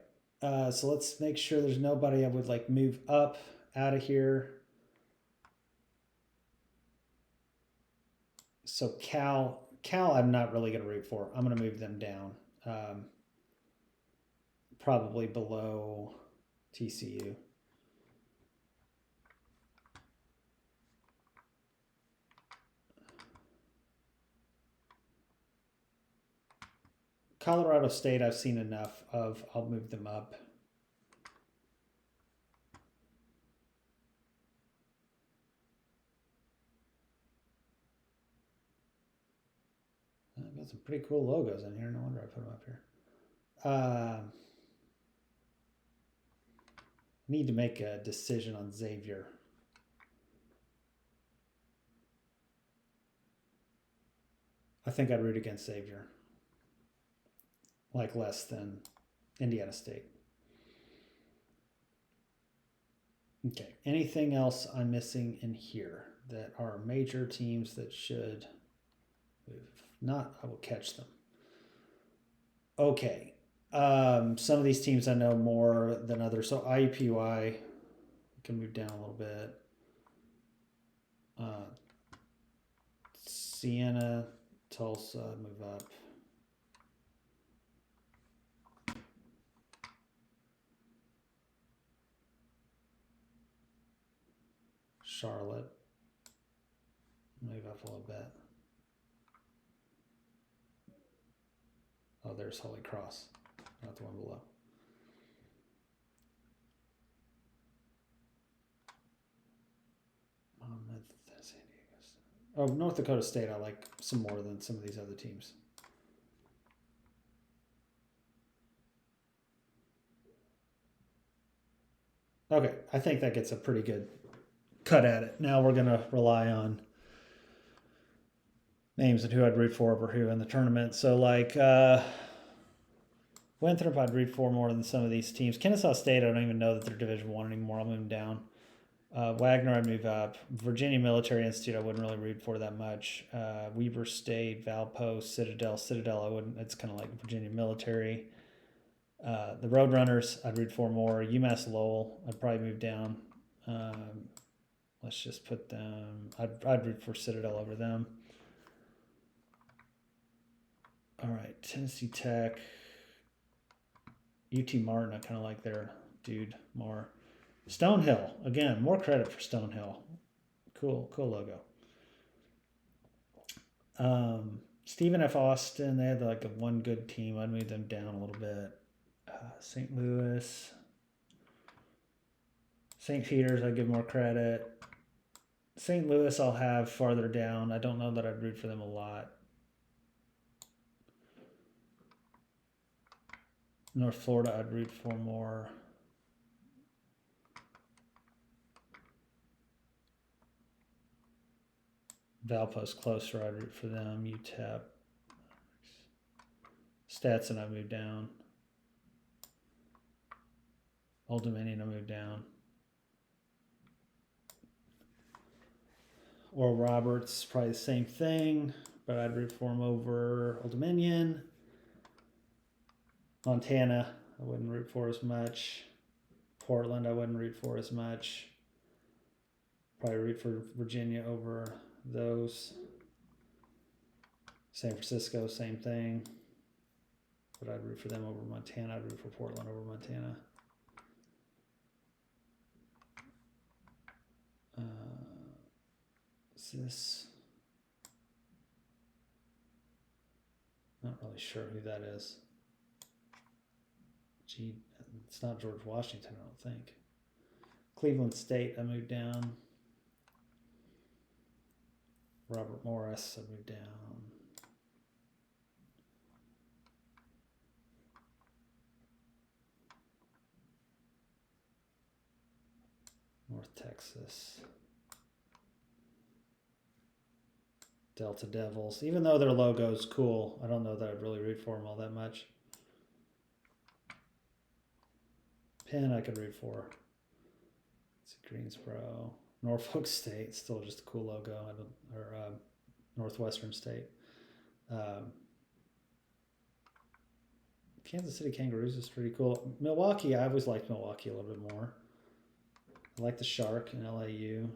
So let's make sure there's nobody I would like move up out of here. So Cal, I'm not really going to root for. I'm going to move them down. Probably below TCU. Colorado State, I've seen enough of. I'll move them up. some pretty cool logos in here. No wonder I put them up here. Need to make a decision on Xavier. I think I'd root against Xavier. Like less than Indiana State. Okay, anything else I'm missing in here that are major teams that should move? If not, I will catch them. Okay, some of these teams I know more than others. So IUPUI can move down a little bit. Siena, Tulsa, move up. Charlotte, move up a little bit. Oh, there's Holy Cross, not the one below. San Diego. Oh, North Dakota State I like some more than some of these other teams. Okay, I think that gets a pretty good cut at it. Now we're going to rely on names and who I'd root for over who in the tournament. So like Winthrop I'd root for more than some of these teams. Kennesaw State, I don't even know that they're Division I anymore. I'll move them down. Wagner I'd move up. Virginia Military Institute I wouldn't really root for that much. Weber State, Valpo, Citadel I wouldn't. It's kind of like Virginia Military. The Roadrunners I'd root for more. UMass Lowell I'd probably move down. Let's just put them. I'd root for Citadel over them. All right, Tennessee Tech, UT Martin. I kind of like their dude more. Stonehill again. More credit for Stonehill. Cool logo. Stephen F. Austin. They had like a one good team. I'd move them down a little bit. St. Louis, St. Peter's. I'd give more credit. St. Louis I'll have farther down. I don't know that I'd root for them a lot. North Florida I'd root for more. Valpo's closer. I'd root for them. UTEP. Stetson I moved down. Old Dominion I moved down. Oral Roberts, probably the same thing, but I'd root for him over Old Dominion. Montana, I wouldn't root for as much. Portland, I wouldn't root for as much. Probably root for Virginia over those. San Francisco, same thing. But I'd root for them over Montana. I'd root for Portland over Montana. Is this? Not really sure who that is. Gee, it's not George Washington, I don't think. Cleveland State, I moved down. Robert Morris, I moved down. North Texas. Delta Devils. Even though their logo is cool, I don't know that I'd really root for them all that much. Penn I could root for. Let's see, Greensboro. Norfolk State, still just a cool logo. Or Northwestern State. Kansas City Kangaroos is pretty cool. Milwaukee, I always liked Milwaukee a little bit more. I like the Shark in LAU.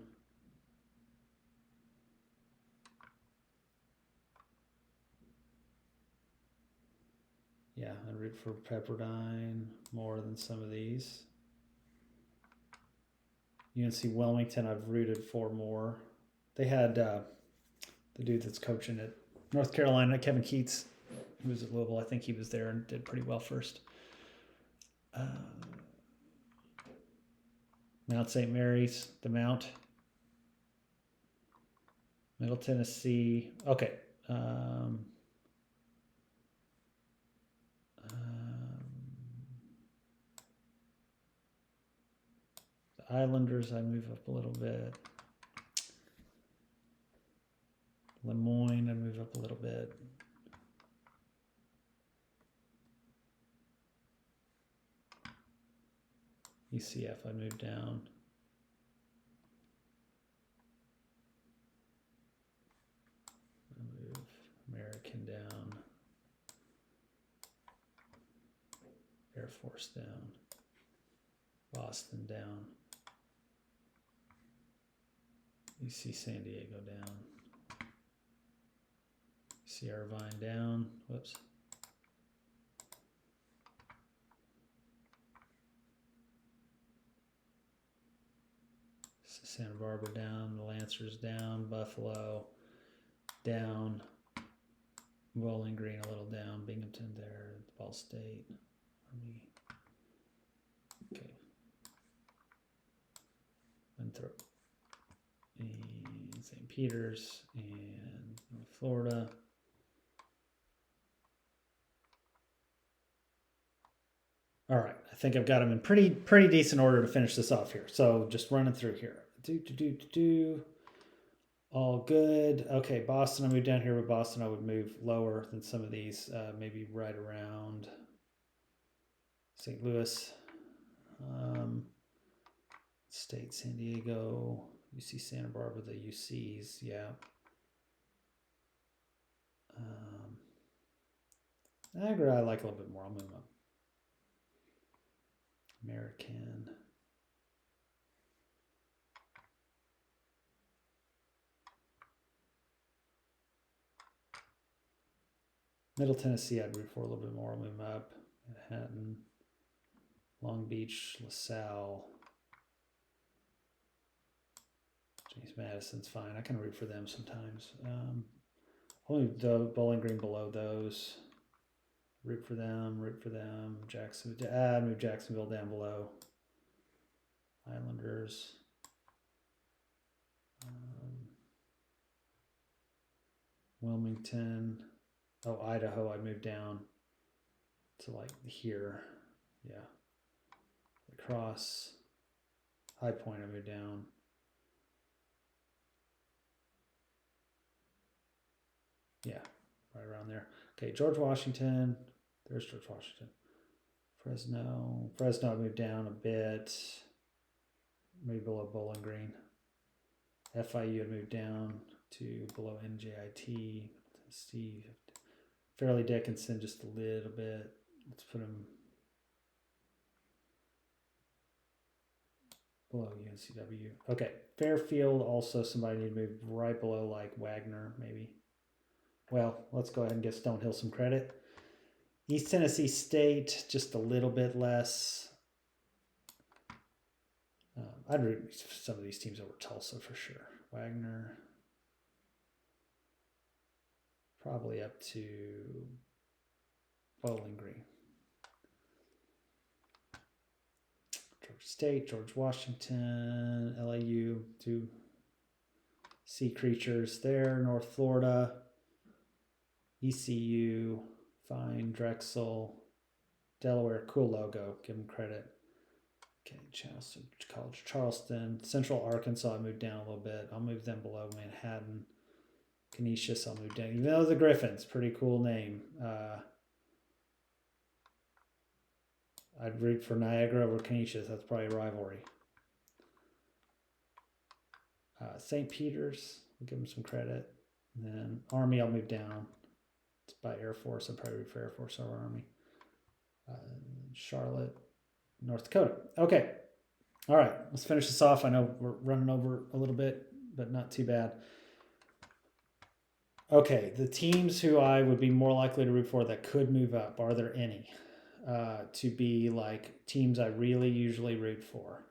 Yeah, I root for Pepperdine more than some of these. UNC Wilmington, I've rooted for more. They had the dude that's coaching at North Carolina, Kevin Keats, who was at Louisville. I think he was there and did pretty well first. Mount St. Mary's, the Mount. Middle Tennessee. Okay. Islanders, I move up a little bit. Lemoyne, I move up a little bit. UCF, I move down. I move American down. Air Force down. Boston down. UC San Diego down. UC Irvine down. Whoops. Santa Barbara down. The Lancers down. Buffalo down. Bowling Green a little down. Binghamton there. Ball State. Army. Okay. Winthrop. And St. Peter's and North Florida. All right, I think I've got them in pretty decent order to finish this off here. So just running through here. All good. Okay, Boston, I moved down here, but Boston I would move lower than some of these, maybe right around St. Louis. State, San Diego, UC Santa Barbara, the UCs, yeah. Niagara I like a little bit more. I'll move them up. American. Middle Tennessee I'd root for a little bit more. I'll move them up. Manhattan. Long Beach, LaSalle. James Madison's fine. I can root for them sometimes. I'll move the Bowling Green below those. Root for them. Jacksonville. I'd move Jacksonville down below. Islanders. Wilmington. Oh, Idaho, I moved down to like here. Yeah. Across. High Point, I moved down. Yeah, right around there. Okay, George Washington. There's George Washington. Fresno, I moved down a bit. Maybe below Bowling Green. FIU, I moved down to below NJIT. Steve. Fairleigh Dickinson, just a little bit. Let's put him below UNCW. Okay, Fairfield, also somebody need to move right below, like Wagner, maybe. Well, let's go ahead and give Stonehill some credit. East Tennessee State, just a little bit less. I'd root some of these teams over Tulsa for sure. Wagner. Probably up to Bowling Green. Georgia State, George Washington, LAU, two sea creatures there. North Florida, ECU, fine. Drexel, Delaware, cool logo. Give them credit. Okay, College Charleston, Central Arkansas. I moved down a little bit. I'll move them below Manhattan. Canisius, I'll move down. Even though the Griffins, pretty cool name. I'd root for Niagara over Canisius. That's probably a rivalry. St. Peter's, I'll give them some credit. And then Army, I'll move down. It's by Air Force. I'd probably root for Air Force over Army. Charlotte, North Dakota. Okay. All right. Let's finish this off. I know we're running over a little bit, but not too bad. Okay. The teams who I would be more likely to root for that could move up, are there any? To be like teams I really usually root for.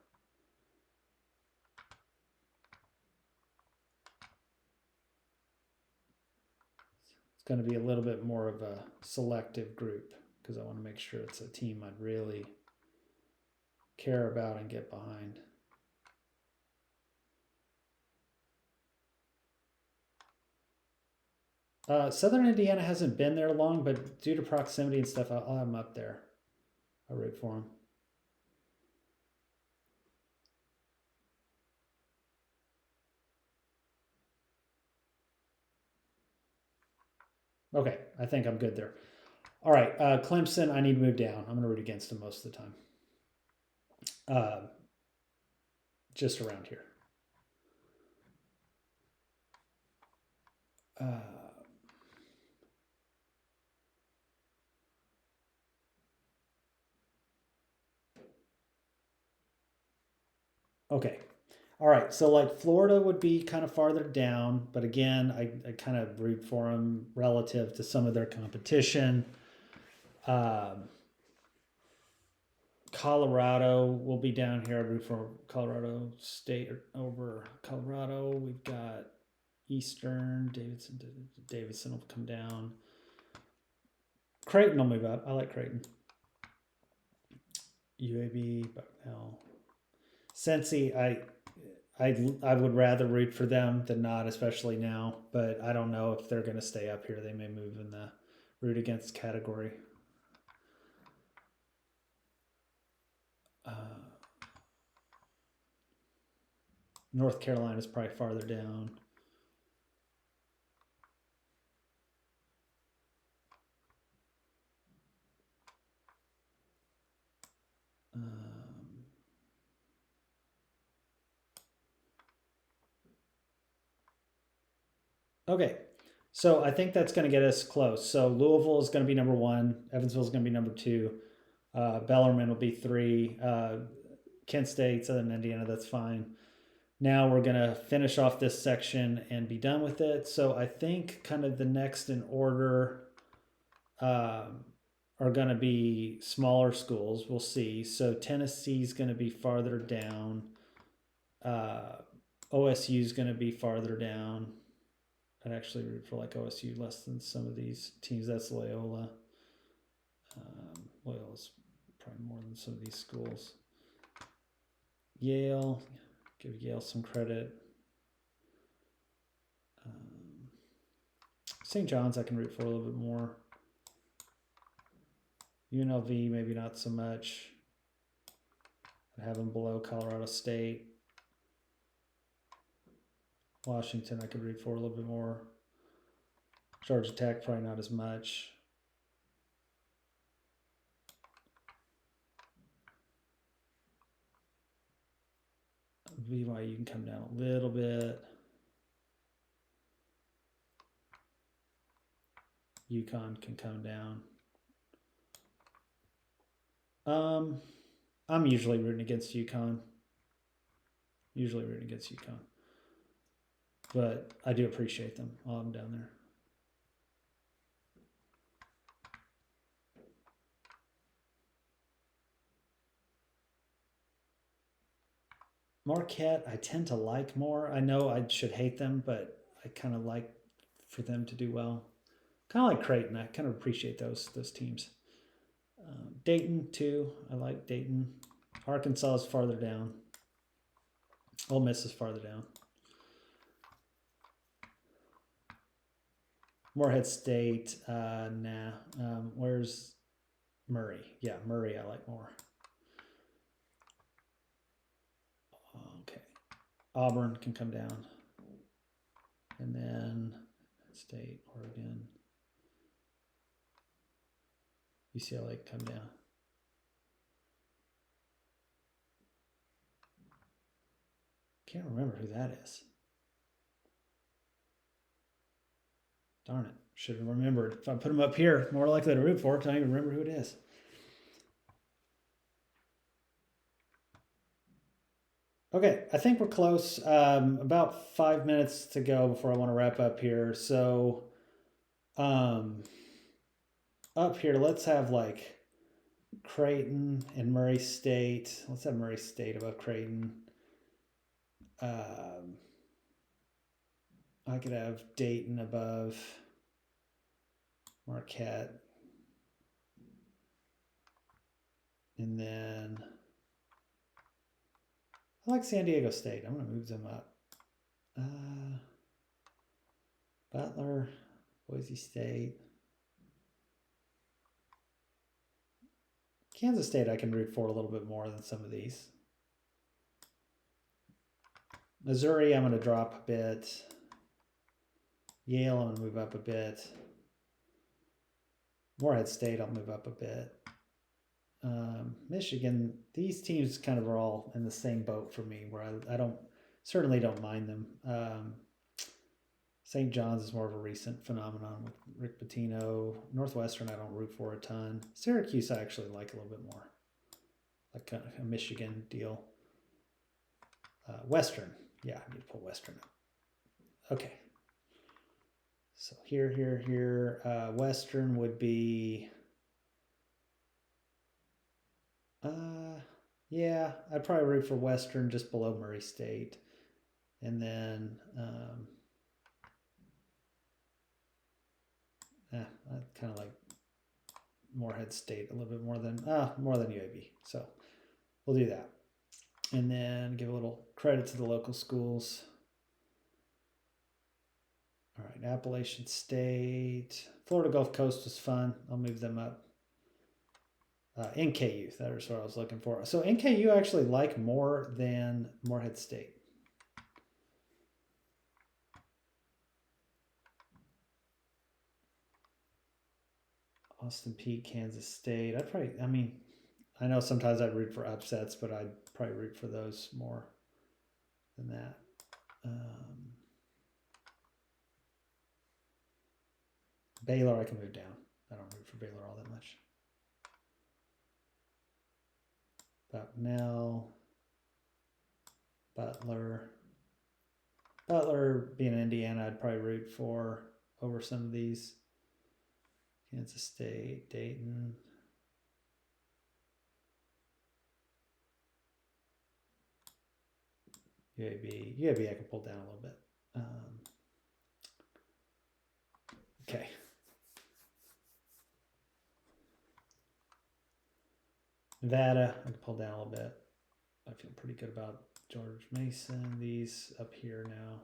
It's going to be a little bit more of a selective group because I want to make sure it's a team I'd really care about and get behind. Southern Indiana hasn't been there long, but due to proximity and stuff, I'll have them up there. I'll root for them. Okay, I think I'm good there. All right, Clemson, I need to move down. I'm going to root against them most of the time. Just around here. Okay. All right. So like Florida would be kind of farther down, but again, I kind of root for them relative to some of their competition. Colorado will be down here. I root for Colorado State over Colorado. We've got Eastern. Davidson will come down. Creighton will move up. I like Creighton. UAB, Bucknell. Cincy, I would rather root for them than not, especially now. But I don't know if they're going to stay up here. They may move in the root against category. North Carolina is probably farther down. Okay, so I think that's going to get us close. So Louisville is going to be number 1. Evansville is going to be number 2. Bellarmine will be 3. Kent State, Southern Indiana, that's fine. Now we're going to finish off this section and be done with it. So I think kind of the next in order are going to be smaller schools. We'll see. So Tennessee is going to be farther down. OSU is going to be farther down. I'd actually root for like OSU less than some of these teams. That's Loyola. Loyola's probably more than some of these schools. Yale, give Yale some credit. St. John's I can root for a little bit more. UNLV maybe not so much. I have them below Colorado State. Washington I could root for a little bit more. Georgia Tech probably not as much. BYU can come down a little bit. UConn can come down. I'm usually rooting against UConn. But I do appreciate them while I'm down there. Marquette, I tend to like more. I know I should hate them, but I kind of like for them to do well. Kind of like Creighton. I kind of appreciate those teams. Dayton, too. I like Dayton. Arkansas is farther down. Ole Miss is farther down. Morehead State, nah. Where's Murray? Yeah, Murray I like more. Okay. Auburn can come down. And then State, Oregon. UCLA come down. Can't remember who that is. Darn it. Should have remembered. If I put them up here, more likely to root for it. I don't even remember who it is. Okay, I think we're close. About 5 minutes to go before I want to wrap up here. So, up here, let's have like Creighton and Murray State. Let's have Murray State above Creighton. I could have Dayton above Marquette. And then I like San Diego State. I'm going to move them up. Butler, Boise State. Kansas State I can root for a little bit more than some of these. Missouri I'm going to drop a bit. Yale I'm going to move up a bit. Morehead State, I'll move up a bit. Michigan, these teams kind of are all in the same boat for me, where I certainly don't mind them. St. John's is more of a recent phenomenon with Rick Pitino. Northwestern, I don't root for a ton. Syracuse, I actually like a little bit more, like a Michigan deal. Western, yeah, I need to pull Western up. Okay. So here. Western would be, yeah, I'd probably root for Western just below Murray State. And then, I kind of like Morehead State a little bit more than UAB. So we'll do that. And then give a little credit to the local schools. All right, Appalachian State. Florida Gulf Coast was fun. I'll move them up. NKU, that was what I was looking for. So NKU I actually like more than Morehead State. Austin Peay, Kansas State. I know sometimes I'd root for upsets, but I'd probably root for those more than that. Baylor, I can move down. I don't root for Baylor all that much. Bucknell, Butler being Indiana, I'd probably root for over some of these. Kansas State, Dayton. UAB I can pull down a little bit. Okay. Nevada, I can pull down a little bit. I feel pretty good about George Mason. These up here now.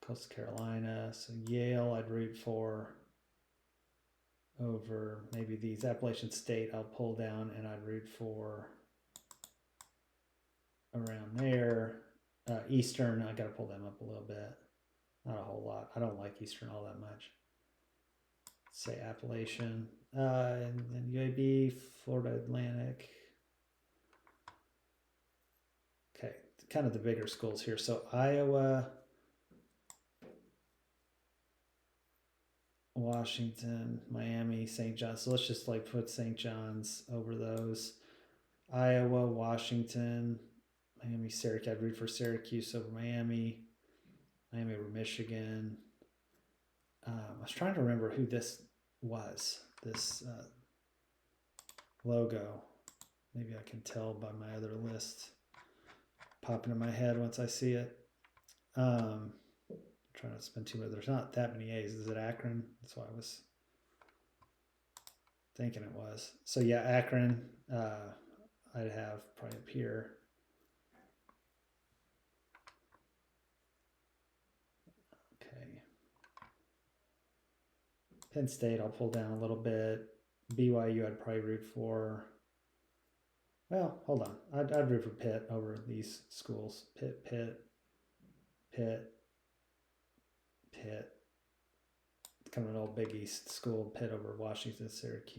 Coastal Carolina. So Yale, I'd root for over maybe these. Appalachian State, I'll pull down and I'd root for around there. Eastern, I got to pull them up a little bit. Not a whole lot. I don't like Eastern all that much. Say Appalachian. And then UAB, Florida Atlantic. Okay, kind of the bigger schools here. So Iowa, Washington, Miami, St. John's. So let's just like put St. John's over those. Iowa, Washington, Miami, Syracuse. I'd root for Syracuse over Miami. Miami over Michigan. I was trying to remember who this was. This logo. Maybe I can tell by my other list popping in my head once I see it. Trying to spend too much. There's not that many A's. Is it Akron? That's what I was thinking it was. So yeah, Akron. I'd have probably up here. Okay. Penn State, I'll pull down a little bit. BYU, I'd probably root for. Well, hold on. I'd root for Pitt over these schools. Pitt. It's kind of an old Big East school. Pitt over Washington, Syracuse.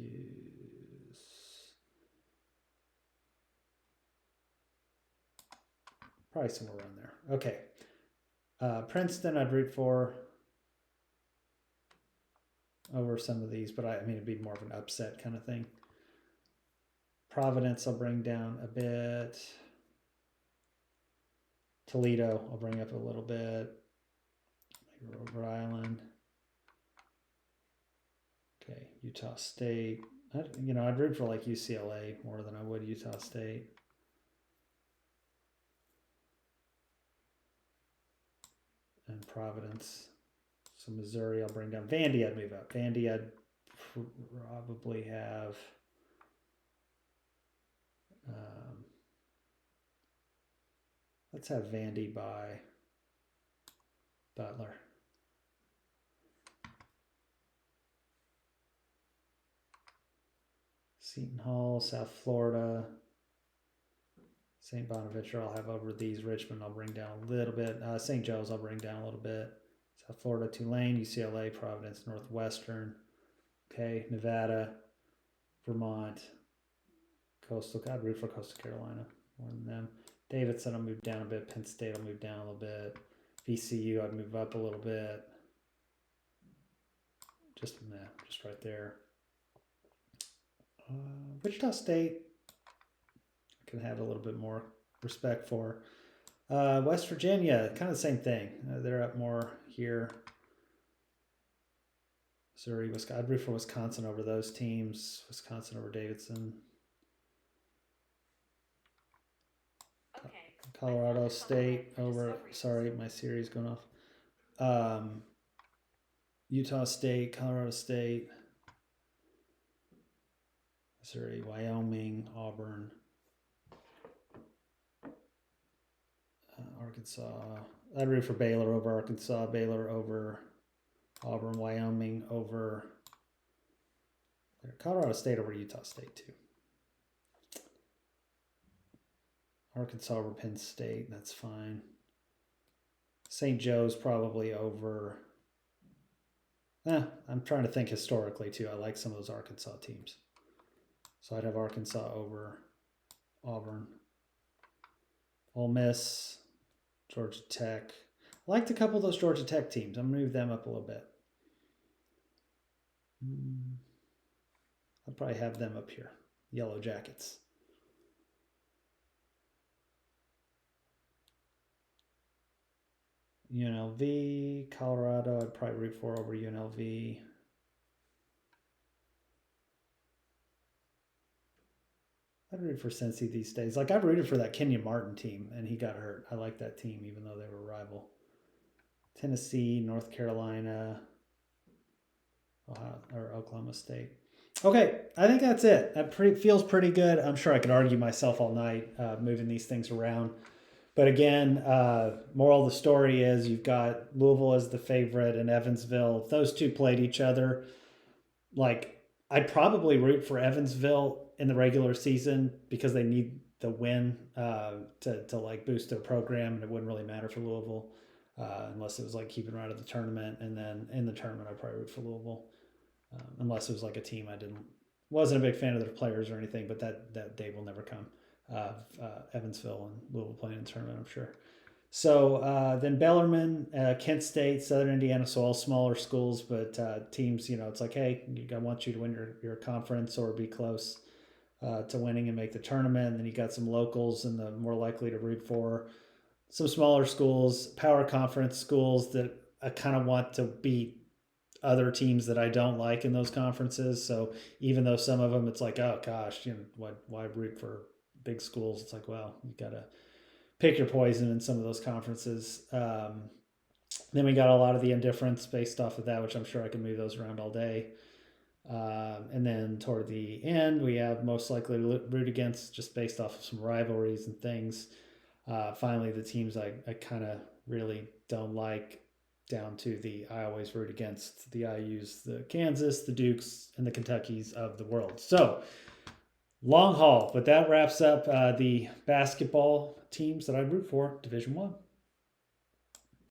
Probably somewhere around there. Okay. Princeton, I'd root for over some of these, but I mean, it'd be more of an upset kind of thing. Providence, I'll bring down a bit. Toledo, I'll bring up a little bit. Maybe Rhode Island. Okay, Utah State. I'd root for like UCLA more than I would Utah State. And Providence. So Missouri, I'll bring down. Vandy, I'd move up. Vandy, I'd probably have. Let's have Vandy by Butler. Seton Hall, South Florida. St. Bonaventure, I'll have over these. Richmond, I'll bring down a little bit. St. Joe's, I'll bring down a little bit. South Florida, Tulane, UCLA, Providence, Northwestern. Okay, Nevada, Vermont, Coastal. I'd root for Coastal Carolina more than them. Davidson, I'll move down a bit. Penn State, I'll move down a little bit. VCU, I'd move up a little bit. Just right there. Wichita State, I can have a little bit more respect for. West Virginia, kind of the same thing. They're up more here. Missouri, Wisconsin. I'd root for Wisconsin over those teams. Wisconsin over Davidson. Okay. Colorado State over. Sorry, my Siri's going off. Utah State, Colorado State, Missouri, Wyoming, Auburn, Arkansas. I'd root for Baylor over Arkansas, Baylor over Auburn, Wyoming over Colorado State over Utah State too. Arkansas over Penn State, that's fine. St. Joe's probably over. I'm trying to think historically too. I like some of those Arkansas teams. So I'd have Arkansas over Auburn. Ole Miss, Georgia Tech. I liked a couple of those Georgia Tech teams. I'm going to move them up a little bit. I'll probably have them up here. Yellow Jackets. UNLV, Colorado, I'd probably root for over UNLV. I'd root for Cincy these days. Like, I've rooted for that Kenyon Martin team, and he got hurt. I like that team, even though they were a rival. Tennessee, North Carolina, Ohio, or Oklahoma State. Okay, I think that's it. That feels pretty good. I'm sure I could argue myself all night moving these things around. But again, moral of the story is you've got Louisville as the favorite and Evansville. If those two played each other, like, I'd probably root for Evansville in the regular season because they need the win to like boost their program, and it wouldn't really matter for Louisville unless it was like keeping them out of the tournament. And then in the tournament, I'd probably root for Louisville unless it was like a team I wasn't a big fan of their players or anything, but that day will never come. Evansville and Louisville playing in the tournament, I'm sure. So then Bellarmine, Kent State, Southern Indiana, so all smaller schools, but teams, it's like, hey, I want you to win your conference or be close to winning and make the tournament. And then you got some locals and the more likely to root for some smaller schools, power conference schools that I kind of want to beat other teams that I don't like in those conferences. So even though some of them, it's like, oh gosh, why root for big schools? It's like, well, you got to pick your poison in some of those conferences. Then we got a lot of the indifference based off of that, which I'm sure I can move those around all day. And then toward the end, we have most likely to root against just based off of some rivalries and things. Finally, the teams I kind of really don't like, down to the I always root against the IUs, the Kansas, the Dukes, and the Kentuckys of the world. So long haul, but that wraps up the basketball teams that I root for, Division I.